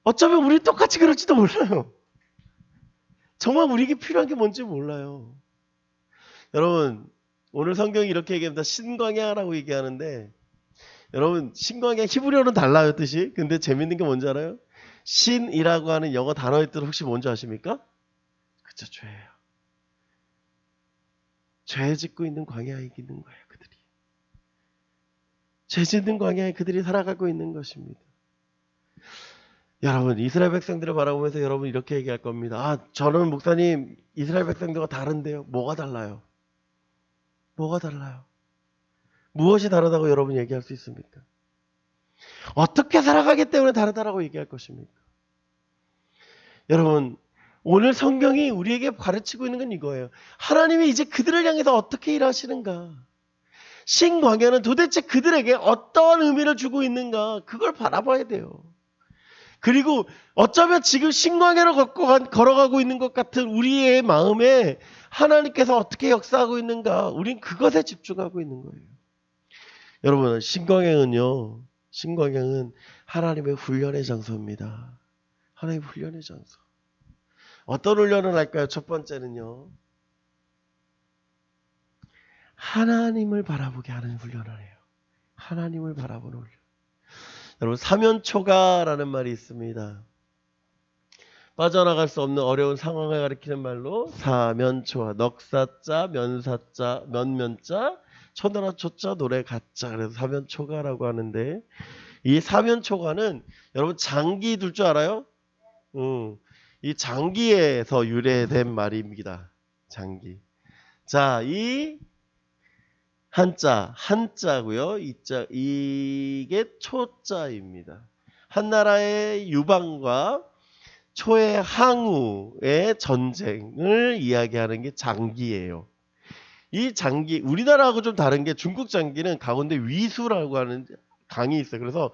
어쩌면 우리 똑같이 그럴지도 몰라요. 정말 우리에게 필요한 게 뭔지 몰라요. 여러분, 오늘 성경이 이렇게 얘기합니다. 신광야라고 얘기하는데, 여러분, 신광야 히브리어는 달라요, 뜻이. 근데 재밌는 게 뭔지 알아요? 신이라고 하는 영어 단어의 뜻 혹시 뭔지 아십니까? 그쵸, 죄예요. 죄 짓고 있는 광야에 있는 거예요, 그들이. 죄 짓는 광야에 그들이 살아가고 있는 것입니다. 여러분, 이스라엘 백성들을 바라보면서 여러분 이렇게 얘기할 겁니다. 아, 저는 목사님, 이스라엘 백성들과 다른데요. 뭐가 달라요? 뭐가 달라요? 무엇이 다르다고 여러분 얘기할 수 있습니까? 어떻게 살아가기 때문에 다르다라고 얘기할 것입니까? 여러분, 오늘 성경이 우리에게 가르치고 있는 건 이거예요. 하나님이 이제 그들을 향해서 어떻게 일하시는가? 신광야는 도대체 그들에게 어떠한 의미를 주고 있는가? 그걸 바라봐야 돼요. 그리고 어쩌면 지금 신광야를 걸어가고 있는 것 같은 우리의 마음에 하나님께서 어떻게 역사하고 있는가? 우린 그것에 집중하고 있는 거예요. 여러분, 신광야는 하나님의 훈련의 장소입니다. 하나님의 훈련의 장소. 어떤 훈련을 할까요? 첫 번째는요. 하나님을 바라보게 하는 훈련을 해요. 하나님을 바라보는 훈련. 여러분, 사면초가라는 말이 있습니다. 빠져나갈 수 없는 어려운 상황을 가리키는 말로 사면초가, 넉사자, 면사자, 면면자, 초나라 초자, 노래 가자. 그래서 사면초가라고 하는데, 이 사면초가는 여러분 장기 둘 줄 알아요? 이 장기에서 유래된 말입니다. 장기. 자, 이 한자고요. 이게 초자입니다. 한나라의 유방과 초의 항우의 전쟁을 이야기하는 게 장기예요. 이 장기, 우리나라하고 좀 다른 게 중국 장기는 가운데 위수라고 하는 강이 있어요. 그래서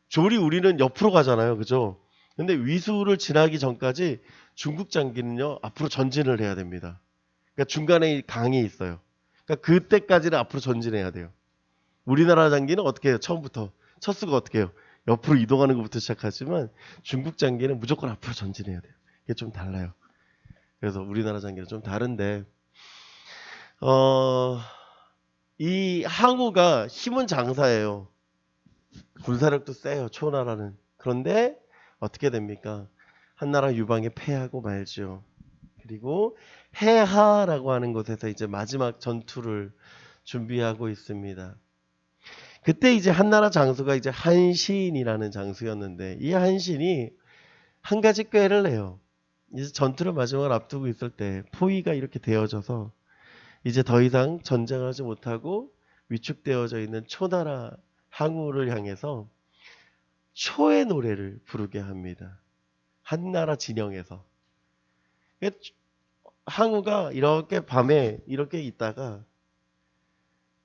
조리 우리는 옆으로 가잖아요. 그죠? 근데 위수를 지나기 전까지 중국 장기는요, 앞으로 전진을 해야 됩니다. 그러니까 중간에 강이 있어요. 그러니까 그때까지는 앞으로 전진해야 돼요. 우리나라 장기는 어떻게 해요? 처음부터. 첫 수가 어떻게 해요? 옆으로 이동하는 것부터 시작하지만 중국 장기는 무조건 앞으로 전진해야 돼요. 이게 좀 달라요. 그래서 우리나라 장기는 좀 다른데, 이 항우가 힘은 장사예요. 군사력도 세요. 초나라는. 그런데 어떻게 됩니까? 한나라 유방에 패하고 말죠. 그리고 해하라고 하는 곳에서 이제 마지막 전투를 준비하고 있습니다. 그때 이제 한나라 장수가 이제 한신이라는 장수였는데, 이 한신이 한 가지 꾀를 내요. 이제 전투를 마지막으로 앞두고 있을 때 포위가 이렇게 되어져서 이제 더 이상 전쟁하지 못하고 위축되어져 있는 초나라 항우를 향해서 초의 노래를 부르게 합니다. 한나라 진영에서. 항우가 이렇게 밤에 이렇게 있다가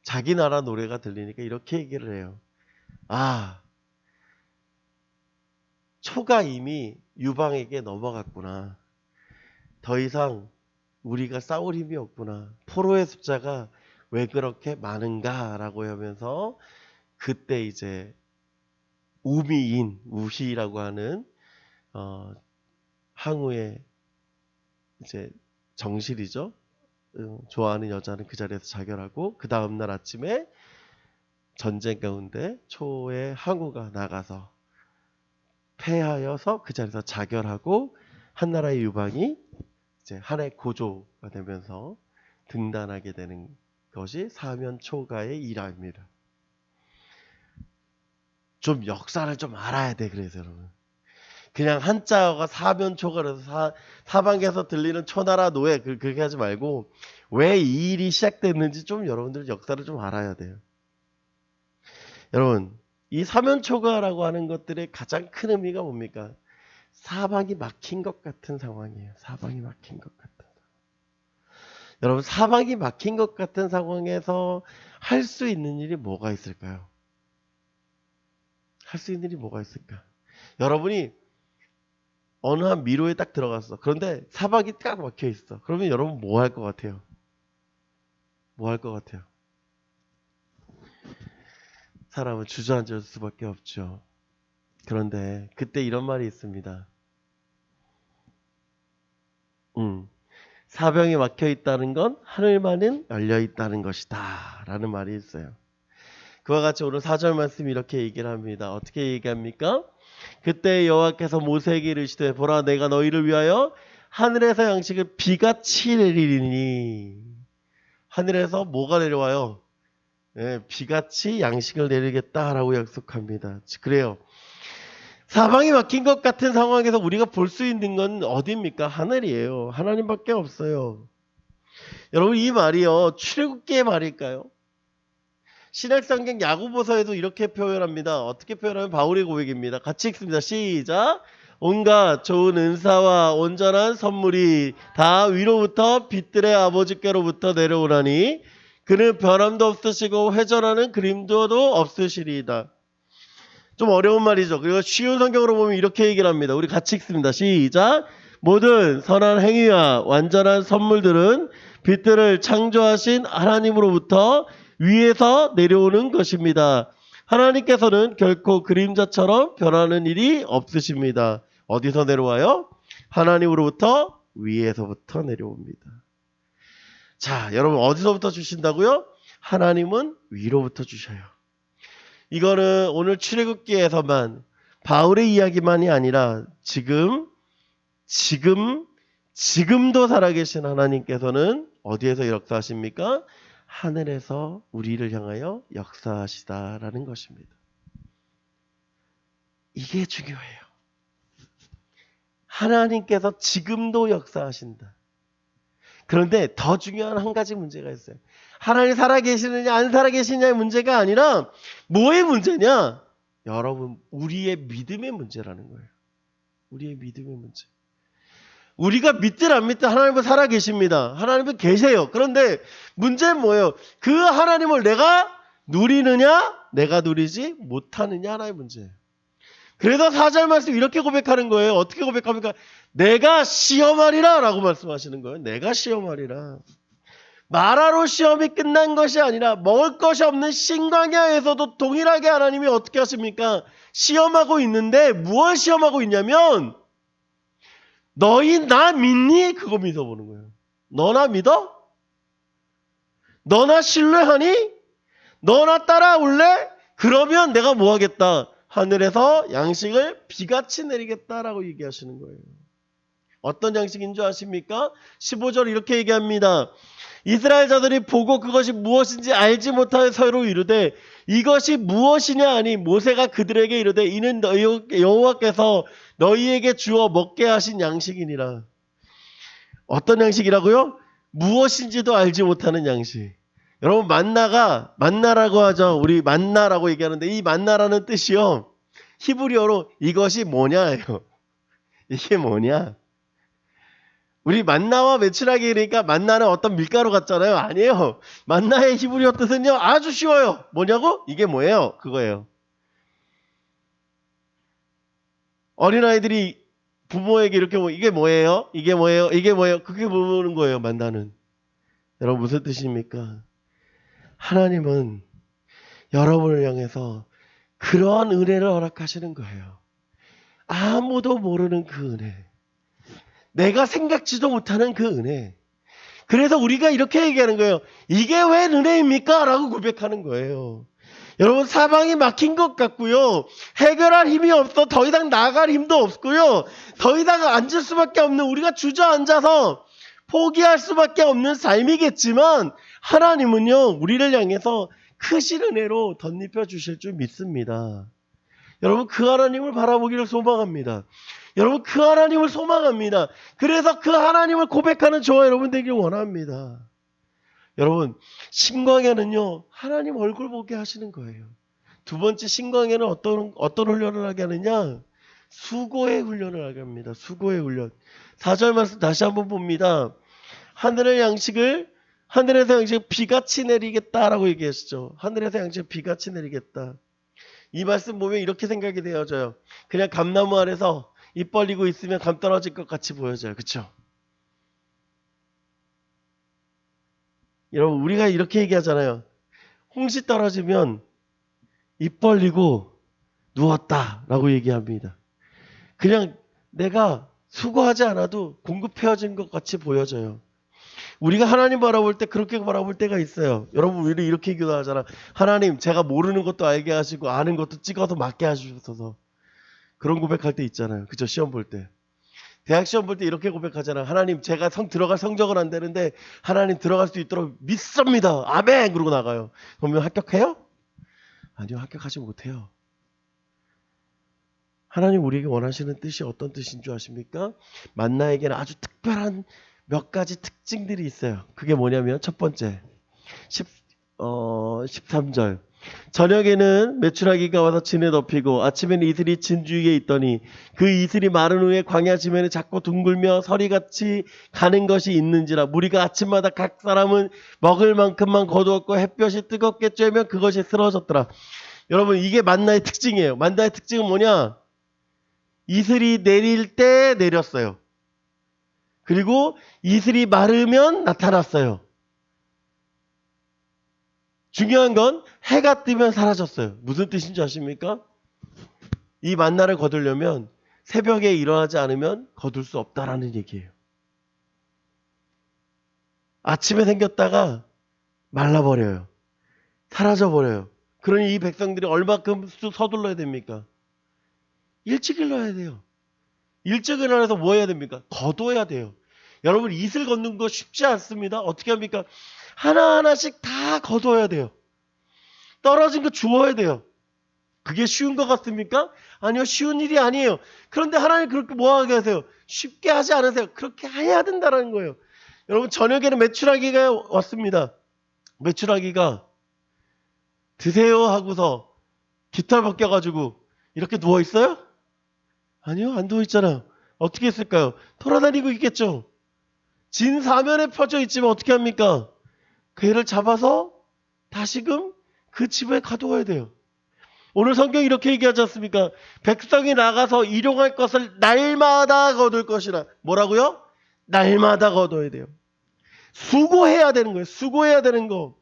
자기 나라 노래가 들리니까 이렇게 얘기를 해요. 아, 초가 이미 유방에게 넘어갔구나. 더 이상 우리가 싸울 힘이 없구나. 포로의 숫자가 왜 그렇게 많은가? 라고 하면서 그때 이제 우희라고 하는 항우의 이제 정실이죠. 좋아하는 여자는 그 자리에서 자결하고, 그 다음날 아침에 전쟁 가운데 초의 항우가 나가서 패하여서 그 자리에서 자결하고 한나라의 유방이 이제 하나의 고조가 되면서 등단하게 되는 것이 사면초가의 일화입니다. 좀 역사를 좀 알아야 돼. 그래서 여러분 그냥 한자어가 사면초가라서 사방에서 들리는 초나라 노예 그렇게 하지 말고 왜 이 일이 시작됐는지 좀 여러분들 역사를 좀 알아야 돼요. 여러분 이 사면초가라고 하는 것들의 가장 큰 의미가 뭡니까? 사방이 막힌 것 같은 상황이에요. 사방이 막힌 것 같은 상황. 여러분 사방이 막힌 것 같은 상황에서 할 수 있는 일이 뭐가 있을까요? 할 수 있는 일이 뭐가 있을까? 여러분이 어느 한 미로에 딱 들어갔어. 그런데 사방이 딱 막혀 있어. 그러면 여러분 뭐 할 것 같아요? 뭐 할 것 같아요? 사람은 주저앉을 수밖에 없죠. 그런데 그때 이런 말이 있습니다. 사방이 막혀 있다는 건 하늘만은 열려 있다는 것이다 라는 말이 있어요. 그와 같이 오늘 4절 말씀 이렇게 얘기를 합니다. 어떻게 얘기합니까? 그때 여호와께서 모세에게 이르시되 보라 내가 너희를 위하여 하늘에서 양식을 비같이 내리리니. 하늘에서 뭐가 내려와요? 네, 비같이 양식을 내리겠다라고 약속합니다. 그래요. 사방이 막힌 것 같은 상황에서 우리가 볼 수 있는 건 어디입니까? 하늘이에요. 하나님밖에 없어요. 여러분 이 말이요. 출애굽기의 말일까요? 신약성경 야고보서에도 이렇게 표현합니다. 어떻게 표현하면 바울의 고백입니다. 같이 읽습니다. 시작. 온갖 좋은 은사와 온전한 선물이 다 위로부터 빛들의 아버지께로부터 내려오나니 그는 변함도 없으시고 회전하는 그림도도 없으시리이다. 좀 어려운 말이죠. 그리고 쉬운 성경으로 보면 이렇게 얘기를 합니다. 우리 같이 읽습니다. 시작. 모든 선한 행위와 완전한 선물들은 빛들을 창조하신 하나님으로부터 위에서 내려오는 것입니다. 하나님께서는 결코 그림자처럼 변하는 일이 없으십니다. 어디서 내려와요? 하나님으로부터 위에서부터 내려옵니다. 자, 여러분 어디서부터 주신다고요? 하나님은 위로부터 주셔요. 이거는 오늘 출애굽기에서만 바울의 이야기만이 아니라 지금도 살아계신 하나님께서는 어디에서 역사하십니까? 하늘에서 우리를 향하여 역사하시다라는 것입니다. 이게 중요해요. 하나님께서 지금도 역사하신다. 그런데 더 중요한 한 가지 문제가 있어요. 하나님 살아계시느냐 안 살아계시냐의 문제가 아니라 뭐의 문제냐? 여러분 우리의 믿음의 문제라는 거예요. 우리의 믿음의 문제. 우리가 믿든 안 믿든 하나님은 살아계십니다. 하나님은 계세요. 그런데 문제는 뭐예요? 그 하나님을 내가 누리느냐 내가 누리지 못하느냐의 문제예요. 그래서 4절 말씀 이렇게 고백하는 거예요. 어떻게 고백합니까? 내가 시험하리라 라고 말씀하시는 거예요. 내가 시험하리라. 마라로 시험이 끝난 것이 아니라 먹을 것이 없는 신광야에서도 동일하게 하나님이 어떻게 하십니까? 시험하고 있는데 무엇을 시험하고 있냐면 너희 나 믿니? 그거 믿어보는 거예요. 너나 믿어? 너나 신뢰하니? 너나 따라올래? 그러면 내가 뭐 하겠다? 하늘에서 양식을 비같이 내리겠다라고 얘기하시는 거예요. 어떤 양식인 줄 아십니까? 15절 이렇게 얘기합니다. 이스라엘 자들이 보고 그것이 무엇인지 알지 못하여 서로 이르되 이것이 무엇이냐 하니 모세가 그들에게 이르되 이는 여호와께서 너희에게 주어 먹게 하신 양식이니라. 어떤 양식이라고요? 무엇인지도 알지 못하는 양식. 여러분 만나라고 하죠. 우리 만나라고 얘기하는데 이 만나라는 뜻이요. 히브리어로 이것이 뭐냐예요. 이게 뭐냐? 우리 만나와 메추라기 그러니까 만나는 어떤 밀가루 같잖아요. 아니에요. 만나의 히브리어 뜻은요. 아주 쉬워요. 뭐냐고? 이게 뭐예요? 그거예요. 어린아이들이 부모에게 이렇게 이게 뭐예요? 이게 뭐예요? 이게 뭐예요? 그게 물어보는 거예요. 만나는. 여러분 무슨 뜻입니까? 하나님은 여러분을 향해서 그러한 은혜를 허락하시는 거예요. 아무도 모르는 그 은혜. 내가 생각지도 못하는 그 은혜. 그래서 우리가 이렇게 얘기하는 거예요. 이게 왜 은혜입니까? 라고 고백하는 거예요. 여러분 사방이 막힌 것 같고요. 해결할 힘이 없어. 더 이상 나아갈 힘도 없고요. 더 이상 앉을 수밖에 없는 우리가 주저앉아서 포기할 수밖에 없는 삶이겠지만 하나님은요 우리를 향해서 크신 은혜로 덧입혀 주실 줄 믿습니다. 여러분 그 하나님을 바라보기를 소망합니다. 여러분 그 하나님을 소망합니다. 그래서 그 하나님을 고백하는 저와 여러분 되길 원합니다. 여러분 신광야는요 하나님 얼굴 보게 하시는 거예요. 두 번째 신광야는 어떤 훈련을 하게 하느냐? 수고의 훈련을 하게 합니다. 수고의 훈련. 4절 말씀 다시 한번 봅니다. 하늘에서 양식을 비같이 내리겠다라고 얘기했죠. 하늘에서 양식을 비같이 내리겠다. 이 말씀 보면 이렇게 생각이 되어져요. 그냥 감나무 아래서 입 벌리고 있으면 감 떨어질 것 같이 보여져요. 그렇죠? 여러분 우리가 이렇게 얘기하잖아요. 홍시 떨어지면 입 벌리고 누웠다라고 얘기합니다. 그냥 내가 수고하지 않아도 공급해진 것 같이 보여져요. 우리가 하나님 바라볼 때 그렇게 바라볼 때가 있어요. 여러분 우리 이렇게 기도하잖아. 하나님 제가 모르는 것도 알게 하시고 아는 것도 찍어서 맞게 하시옵소서. 그런 고백할 때 있잖아요. 그죠? 시험 볼 때. 대학 시험 볼 때 이렇게 고백하잖아. 하나님 제가 들어갈 성적은 안 되는데 하나님 들어갈 수 있도록 믿습니다. 아멘! 그러고 나가요. 그러면 합격해요? 아니요. 합격하지 못해요. 하나님 우리에게 원하시는 뜻이 어떤 뜻인 줄 아십니까? 만나에게는 아주 특별한 몇 가지 특징들이 있어요. 그게 뭐냐면 첫 번째 13절 저녁에는 메추라기가 와서 진에 덮이고 아침에는 이슬이 진 주위에 있더니 그 이슬이 마른 후에 광야 지면에 자꾸 둥글며 서리같이 가는 것이 있는지라 무리가 아침마다 각 사람은 먹을 만큼만 거두었고 햇볕이 뜨겁게 쬐면 그것이 쓰러졌더라. 여러분 이게 만나의 특징이에요. 만나의 특징은 뭐냐? 이슬이 내릴 때 내렸어요. 그리고 이슬이 마르면 나타났어요. 중요한 건 해가 뜨면 사라졌어요. 무슨 뜻인지 아십니까? 이 만나를 거두려면 새벽에 일어나지 않으면 거둘 수 없다라는 얘기예요. 아침에 생겼다가 말라버려요. 사라져버려요. 그러니 이 백성들이 얼마큼 서둘러야 됩니까? 일찍 일어나야 돼요. 일찍 일어나서 뭐 해야 됩니까? 거둬야 돼요. 여러분 이슬 걷는 거 쉽지 않습니다. 어떻게 합니까? 하나하나씩 다 거둬야 돼요. 떨어진 거 주워야 돼요. 그게 쉬운 것 같습니까? 아니요. 쉬운 일이 아니에요. 그런데 하나님 그렇게 뭐하게 하세요? 쉽게 하지 않으세요. 그렇게 해야 된다는 거예요. 여러분 저녁에는 메추라기가 왔습니다. 메추라기가 드세요 하고서 깃털 벗겨가지고 이렇게 누워있어요? 아니요. 안 누워있잖아. 어떻게 했을까요? 돌아다니고 있겠죠. 진 사면에 퍼져 있지만 어떻게 합니까? 그 애를 잡아서 다시금 그 집에 가둬야 돼요. 오늘 성경이 이렇게 얘기하지 않습니까? 백성이 나가서 일용할 것을 날마다 거둘 것이라. 뭐라고요? 날마다 거둬야 돼요. 수고해야 되는 거예요. 수고해야 되는 거.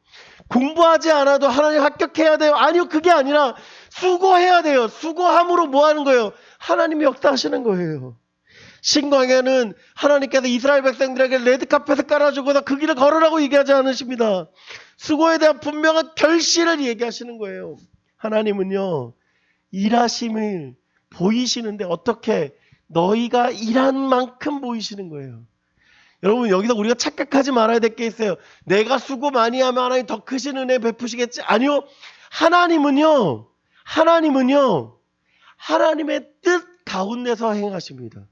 공부하지 않아도 하나님 합격해야 돼요. 아니요. 그게 아니라 수고해야 돼요. 수고함으로 뭐 하는 거예요? 하나님이 역사하시는 거예요. 신광야는 하나님께서 이스라엘 백성들에게 레드카펫을 깔아주고서 그 길을 걸으라고 얘기하지 않으십니다. 수고에 대한 분명한 결실을 얘기하시는 거예요. 하나님은요 일하심을 보이시는데 어떻게 너희가 일한 만큼 보이시는 거예요. 여러분 여기서 우리가 착각하지 말아야 될 게 있어요. 내가 수고 많이 하면 하나님 더 크신 은혜 베푸시겠지? 아니요. 하나님은요 하나님의 뜻 가운데서 행하십니다.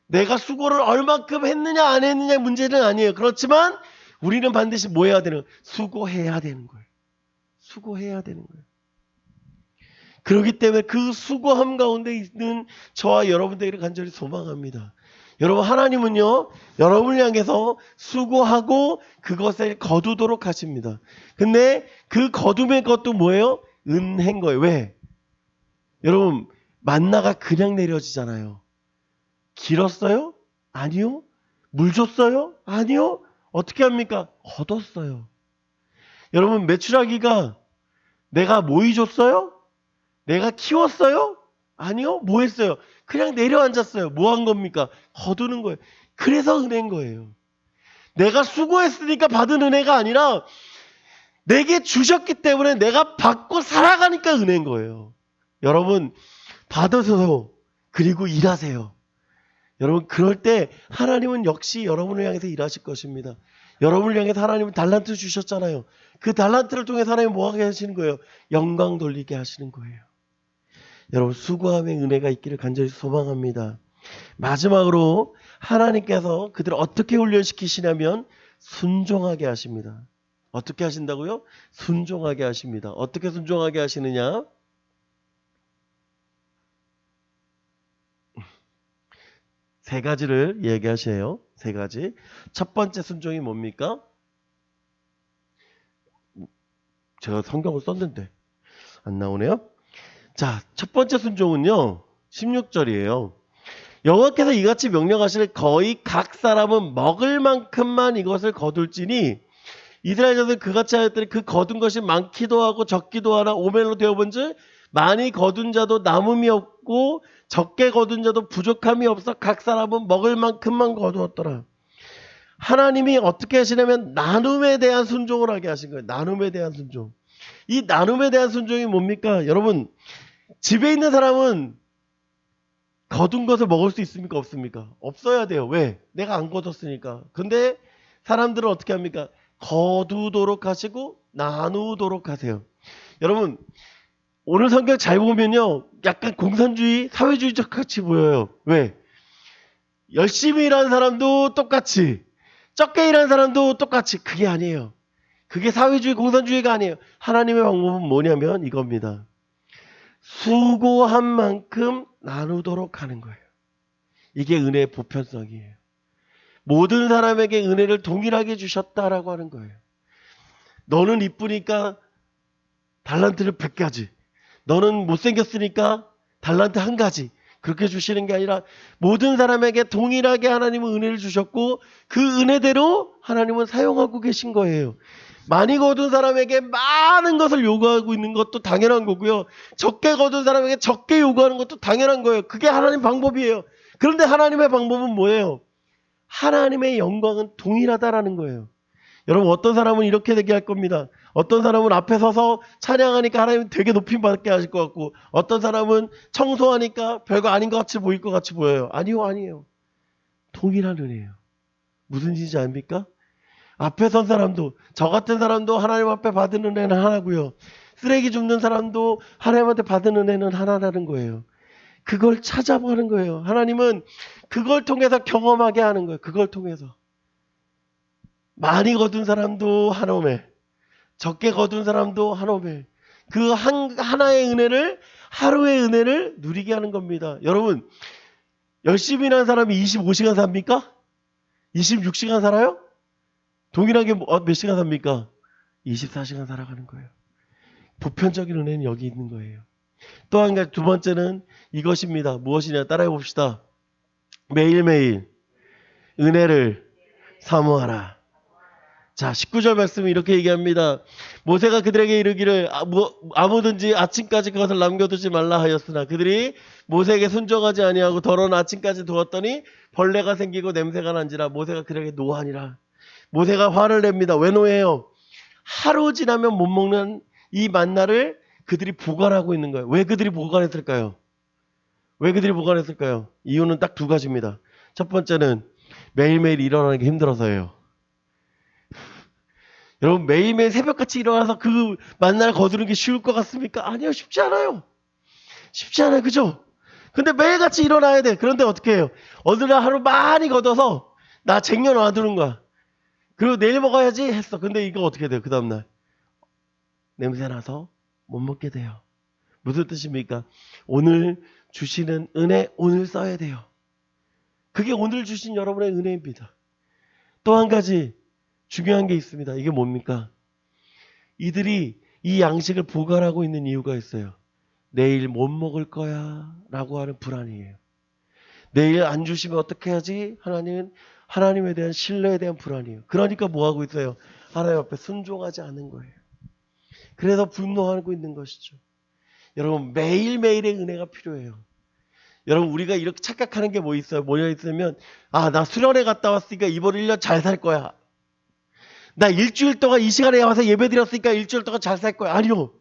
내가 수고를 얼마큼 했느냐 안 했느냐 문제는 아니에요. 그렇지만 우리는 반드시 뭐 해야 되는 거예요? 수고해야 되는 거예요. 수고해야 되는 거예요. 그렇기 때문에 그 수고함 가운데 있는 저와 여러분들에게 간절히 소망합니다. 여러분 하나님은요 여러분을 향해서 수고하고 그것을 거두도록 하십니다. 근데 그 거둠의 것도 뭐예요? 은혜인 거예요. 왜? 여러분 만나가 그냥 내려지잖아요. 길었어요? 아니요. 물 줬어요? 아니요. 어떻게 합니까? 걷었어요. 여러분 메추라기가 내가 모이 줬어요? 내가 키웠어요? 아니요. 뭐 했어요? 그냥 내려앉았어요. 뭐 한 겁니까? 거두는 거예요. 그래서 은혜인 거예요. 내가 수고했으니까 받은 은혜가 아니라 내게 주셨기 때문에 내가 받고 살아가니까 은혜인 거예요. 여러분 받으세요. 그리고 일하세요. 여러분 그럴 때 하나님은 역시 여러분을 향해서 일하실 것입니다. 여러분을 향해서 하나님은 달란트 주셨잖아요. 그 달란트를 통해서 하나님은 뭐 하게 하시는 거예요? 영광 돌리게 하시는 거예요. 여러분 수고함의 은혜가 있기를 간절히 소망합니다. 마지막으로 하나님께서 그들을 어떻게 훈련시키시냐면 순종하게 하십니다. 어떻게 하신다고요? 순종하게 하십니다. 어떻게 순종하게 하시느냐? 세 가지를 얘기하세요. 세 가지. 첫 번째 순종이 뭡니까? 제가 성경을 썼는데 안 나오네요. 자, 첫 번째 순종은요. 16절이에요. 여호와께서 이같이 명령하시되 거의 각 사람은 먹을 만큼만 이것을 거둘지니 이스라엘 자손이 그같이 하였더니 그 거둔 것이 많기도 하고 적기도 하나 오멜로 되어본즉 많이 거둔 자도 남음이 없고 적게 거둔 자도 부족함이 없어 각 사람은 먹을 만큼만 거두었더라. 하나님이 어떻게 하시냐면 나눔에 대한 순종을 하게 하신 거예요. 나눔에 대한 순종. 이 나눔에 대한 순종이 뭡니까? 여러분 집에 있는 사람은 거둔 것을 먹을 수 있습니까? 없습니까? 없어야 돼요. 왜? 내가 안 거뒀으니까. 근데 사람들은 어떻게 합니까? 거두도록 하시고 나누도록 하세요. 여러분 오늘 성경 잘 보면요. 약간 공산주의, 사회주의적 같이 보여요. 왜? 열심히 일하는 사람도 똑같이, 적게 일하는 사람도 똑같이. 그게 아니에요. 그게 사회주의, 공산주의가 아니에요. 하나님의 방법은 뭐냐면 이겁니다. 수고한 만큼 나누도록 하는 거예요. 이게 은혜의 보편성이에요. 모든 사람에게 은혜를 동일하게 주셨다라고 하는 거예요. 너는 이쁘니까 달란트를 100가지. 너는 못생겼으니까 달란트 1가지. 그렇게 주시는 게 아니라 모든 사람에게 동일하게 하나님은 은혜를 주셨고 그 은혜대로 하나님은 사용하고 계신 거예요. 많이 거둔 사람에게 많은 것을 요구하고 있는 것도 당연한 거고요. 적게 거둔 사람에게 적게 요구하는 것도 당연한 거예요. 그게 하나님 방법이에요. 그런데 하나님의 방법은 뭐예요? 하나님의 영광은 동일하다라는 거예요. 여러분 어떤 사람은 이렇게 얘기할 겁니다. 어떤 사람은 앞에 서서 찬양하니까 하나님 되게 높임 받게 하실 것 같고 어떤 사람은 청소하니까 별거 아닌 것 같이 보일 것 같이 보여요. 아니에요. 동일한 은혜예요. 무슨 뜻인지 압니까? 앞에 선 사람도 저 같은 사람도 하나님 앞에 받은 은혜는 하나고요. 쓰레기 줍는 사람도 하나님한테 받은 은혜는 하나라는 거예요. 그걸 찾아보는 거예요. 하나님은 그걸 통해서 경험하게 하는 거예요. 그걸 통해서. 많이 거둔 사람도 한 오멜, 적게 거둔 사람도 한 오멜. 그 하나의 은혜를, 하루의 은혜를 누리게 하는 겁니다. 여러분, 열심히 일하는 사람이 25시간 삽니까? 26시간 살아요? 동일하게 몇 시간 삽니까? 24시간 살아가는 거예요. 보편적인 은혜는 여기 있는 거예요. 또 한 가지 두 번째는 이것입니다. 무엇이냐 따라해 봅시다. 매일매일 은혜를 사모하라. 자 19절 말씀이 이렇게 얘기합니다. 모세가 그들에게 이르기를 아무든지 아침까지 그것을 남겨두지 말라 하였으나 그들이 모세에게 순종하지 아니하고 더러운 아침까지 두었더니 벌레가 생기고 냄새가 난지라 모세가 그들에게 노하니라. 모세가 화를 냅니다. 왜 노해요? 하루 지나면 못 먹는 이 만나를 그들이 보관하고 있는 거예요. 왜 그들이 보관했을까요? 이유는 딱 두 가지입니다. 첫 번째는 매일매일 일어나는 게 힘들어서예요. 여러분 매일매일 새벽같이 일어나서 그 만나를 거두는 게 쉬울 것 같습니까? 아니요. 쉽지 않아요. 그죠? 근데 매일같이 일어나야 돼. 그런데 어떻게 해요? 어느 날 하루 많이 걷어서 나 쟁여놔두는 거야. 그리고 내일 먹어야지 했어. 근데 이거 어떻게 돼요? 그 다음날 냄새나서 못 먹게 돼요. 무슨 뜻입니까? 오늘 주시는 은혜 오늘 써야 돼요. 그게 오늘 주신 여러분의 은혜입니다. 또 한 가지 중요한 게 있습니다. 이게 뭡니까? 이들이 이 양식을 보관하고 있는 이유가 있어요. 내일 못 먹을 거야 라고 하는 불안이에요. 내일 안 주시면 어떻게 하지? 하나님에 대한 신뢰에 대한 불안이에요. 그러니까 뭐 하고 있어요? 하나님 앞에 순종하지 않는 거예요. 그래서 분노하고 있는 것이죠. 여러분 매일매일의 은혜가 필요해요. 여러분 우리가 이렇게 착각하는 게 뭐 있어요? 뭐냐 있으면 나 수련회 갔다 왔으니까 이번 1년 잘 살 거야. 나 일주일 동안 이 시간에 와서 예배 드렸으니까 일주일 동안 잘 살 거야. 아니요.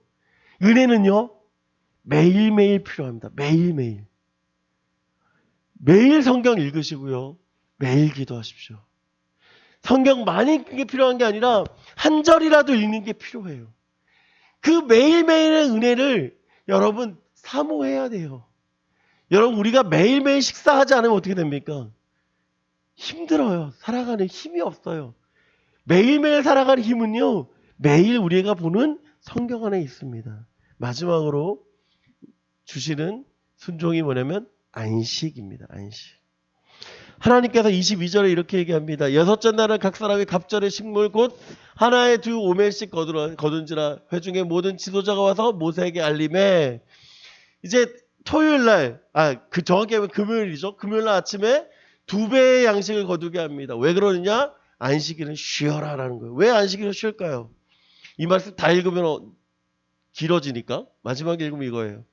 은혜는요 매일매일 필요합니다. 매일매일 매일 성경 읽으시고요. 매일 기도하십시오. 성경 많이 읽는 게 필요한 게 아니라 한 절이라도 읽는 게 필요해요. 그 매일매일의 은혜를 여러분 사모해야 돼요. 여러분 우리가 매일매일 식사하지 않으면 어떻게 됩니까? 힘들어요. 살아가는 힘이 없어요. 매일매일 살아가는 힘은요. 매일 우리가 보는 성경 안에 있습니다. 마지막으로 주시는 순종이 뭐냐면 안식입니다. 안식. 하나님께서 22절에 이렇게 얘기합니다. 여섯째 날은 각 사람이 갑절의 식물 곧 하나에 두 오멜씩 거둔지라 회중의 모든 지도자가 와서 모세에게 알림해. 이제 토요일날 정확히 하면 금요일이죠. 금요일날 아침에 2배의 양식을 거두게 합니다. 왜 그러느냐? 안식일은 쉬어라라는 거예요. 왜 안식일은 쉴까요? 이 말씀 다 읽으면 길어지니까 마지막에 읽으면 이거예요.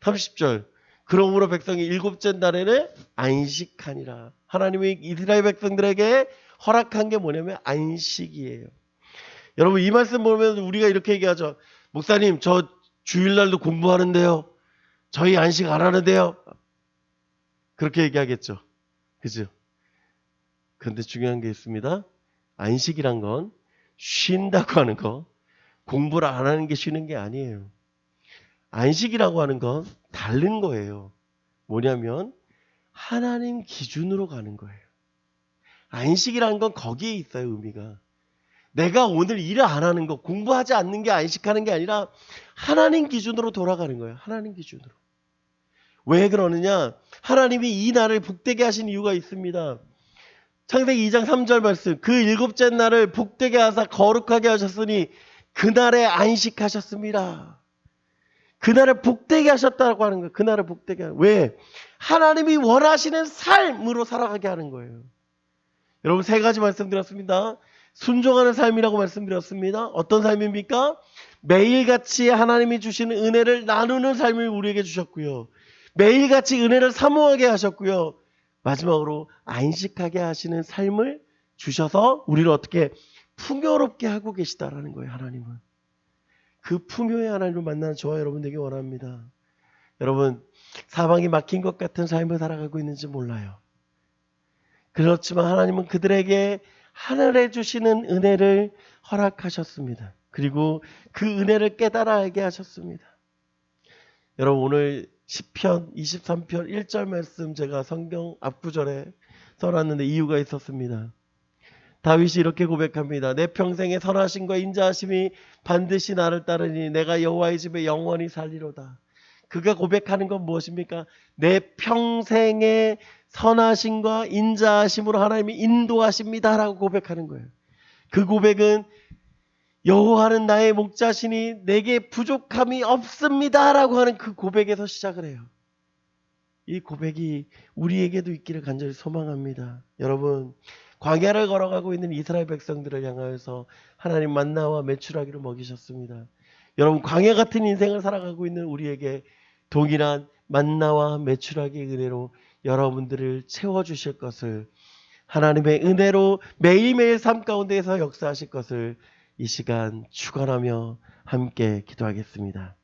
30절. 그러므로 백성이 일곱째 날에는 안식하니라. 하나님이 이스라엘 백성들에게 허락한 게 뭐냐면 안식이에요. 여러분 이 말씀 보면 우리가 이렇게 얘기하죠. 목사님 저 주일날도 공부하는데요. 저희 안식 안 하는데요. 그렇게 얘기하겠죠. 그죠? 그런데 중요한 게 있습니다. 안식이란 건 쉰다고 하는 거, 공부를 안 하는 게 쉬는 게 아니에요. 안식이라고 하는 건 다른 거예요. 뭐냐면 하나님 기준으로 가는 거예요. 안식이라는 건 거기에 있어요. 의미가. 내가 오늘 일을 안 하는 거, 공부하지 않는 게 안식하는 게 아니라 하나님 기준으로 돌아가는 거예요. 하나님 기준으로. 왜 그러느냐? 하나님이 이 날을 복되게 하신 이유가 있습니다. 창세기 2장 3절 말씀. 그 일곱째 날을 복되게 하사 거룩하게 하셨으니 그날에 안식하셨습니다. 그날을 복되게 하셨다고 하는 거예요. 그날을 복되게 하는 거예요. 왜? 하나님이 원하시는 삶으로 살아가게 하는 거예요. 여러분 3가지 말씀드렸습니다. 순종하는 삶이라고 말씀드렸습니다. 어떤 삶입니까? 매일같이 하나님이 주시는 은혜를 나누는 삶을 우리에게 주셨고요. 매일같이 은혜를 사모하게 하셨고요. 마지막으로 안식하게 하시는 삶을 주셔서 우리를 어떻게 풍요롭게 하고 계시다라는 거예요. 하나님은. 그 풍요의 하나님을 만나는 저와 여러분 되게 원합니다. 여러분 사방이 막힌 것 같은 삶을 살아가고 있는지 몰라요. 그렇지만 하나님은 그들에게 하늘에 주시는 은혜를 허락하셨습니다. 그리고 그 은혜를 깨달아 알게 하셨습니다. 여러분 오늘 시편 23편 1절 말씀 제가 성경 앞구절에 써놨는데 이유가 있었습니다. 다윗이 이렇게 고백합니다. 내 평생의 선하심과 인자하심이 반드시 나를 따르니 내가 여호와의 집에 영원히 살리로다. 그가 고백하는 건 무엇입니까? 내 평생의 선하심과 인자하심으로 하나님이 인도하십니다라고 고백하는 거예요. 그 고백은 여호와는 나의 목자시니 내게 부족함이 없습니다라고 하는 그 고백에서 시작을 해요. 이 고백이 우리에게도 있기를 간절히 소망합니다. 여러분 광야를 걸어가고 있는 이스라엘 백성들을 향하여서 하나님 만나와 메추라기를 먹이셨습니다. 여러분 광야 같은 인생을 살아가고 있는 우리에게 동일한 만나와 메추라기의 은혜로 여러분들을 채워주실 것을, 하나님의 은혜로 매일매일 삶 가운데에서 역사하실 것을 이 시간 축원하며 함께 기도하겠습니다.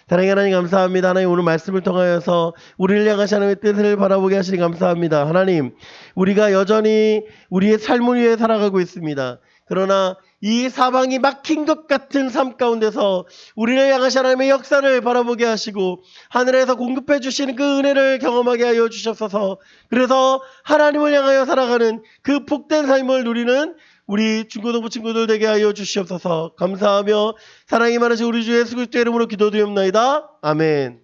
사랑의 하나님 감사합니다. 하나님 오늘 말씀을 통하여서 우리를 향하신 하나님의 뜻을 바라보게 하시니 감사합니다. 하나님 우리가 여전히 우리의 삶을 위해 살아가고 있습니다. 그러나 이 사방이 막힌 것 같은 삶 가운데서 우리를 향하신 하나님의 역사를 바라보게 하시고 하늘에서 공급해 주시는 그 은혜를 경험하게 하여 주셨어서, 그래서 하나님을 향하여 살아가는 그 복된 삶을 누리는 우리 중고등부 친구들 되게 하여 주시옵소서. 감사하며 사랑이 많으신 우리 주 예수 그리스도의 이름으로 기도드립니다. 아멘.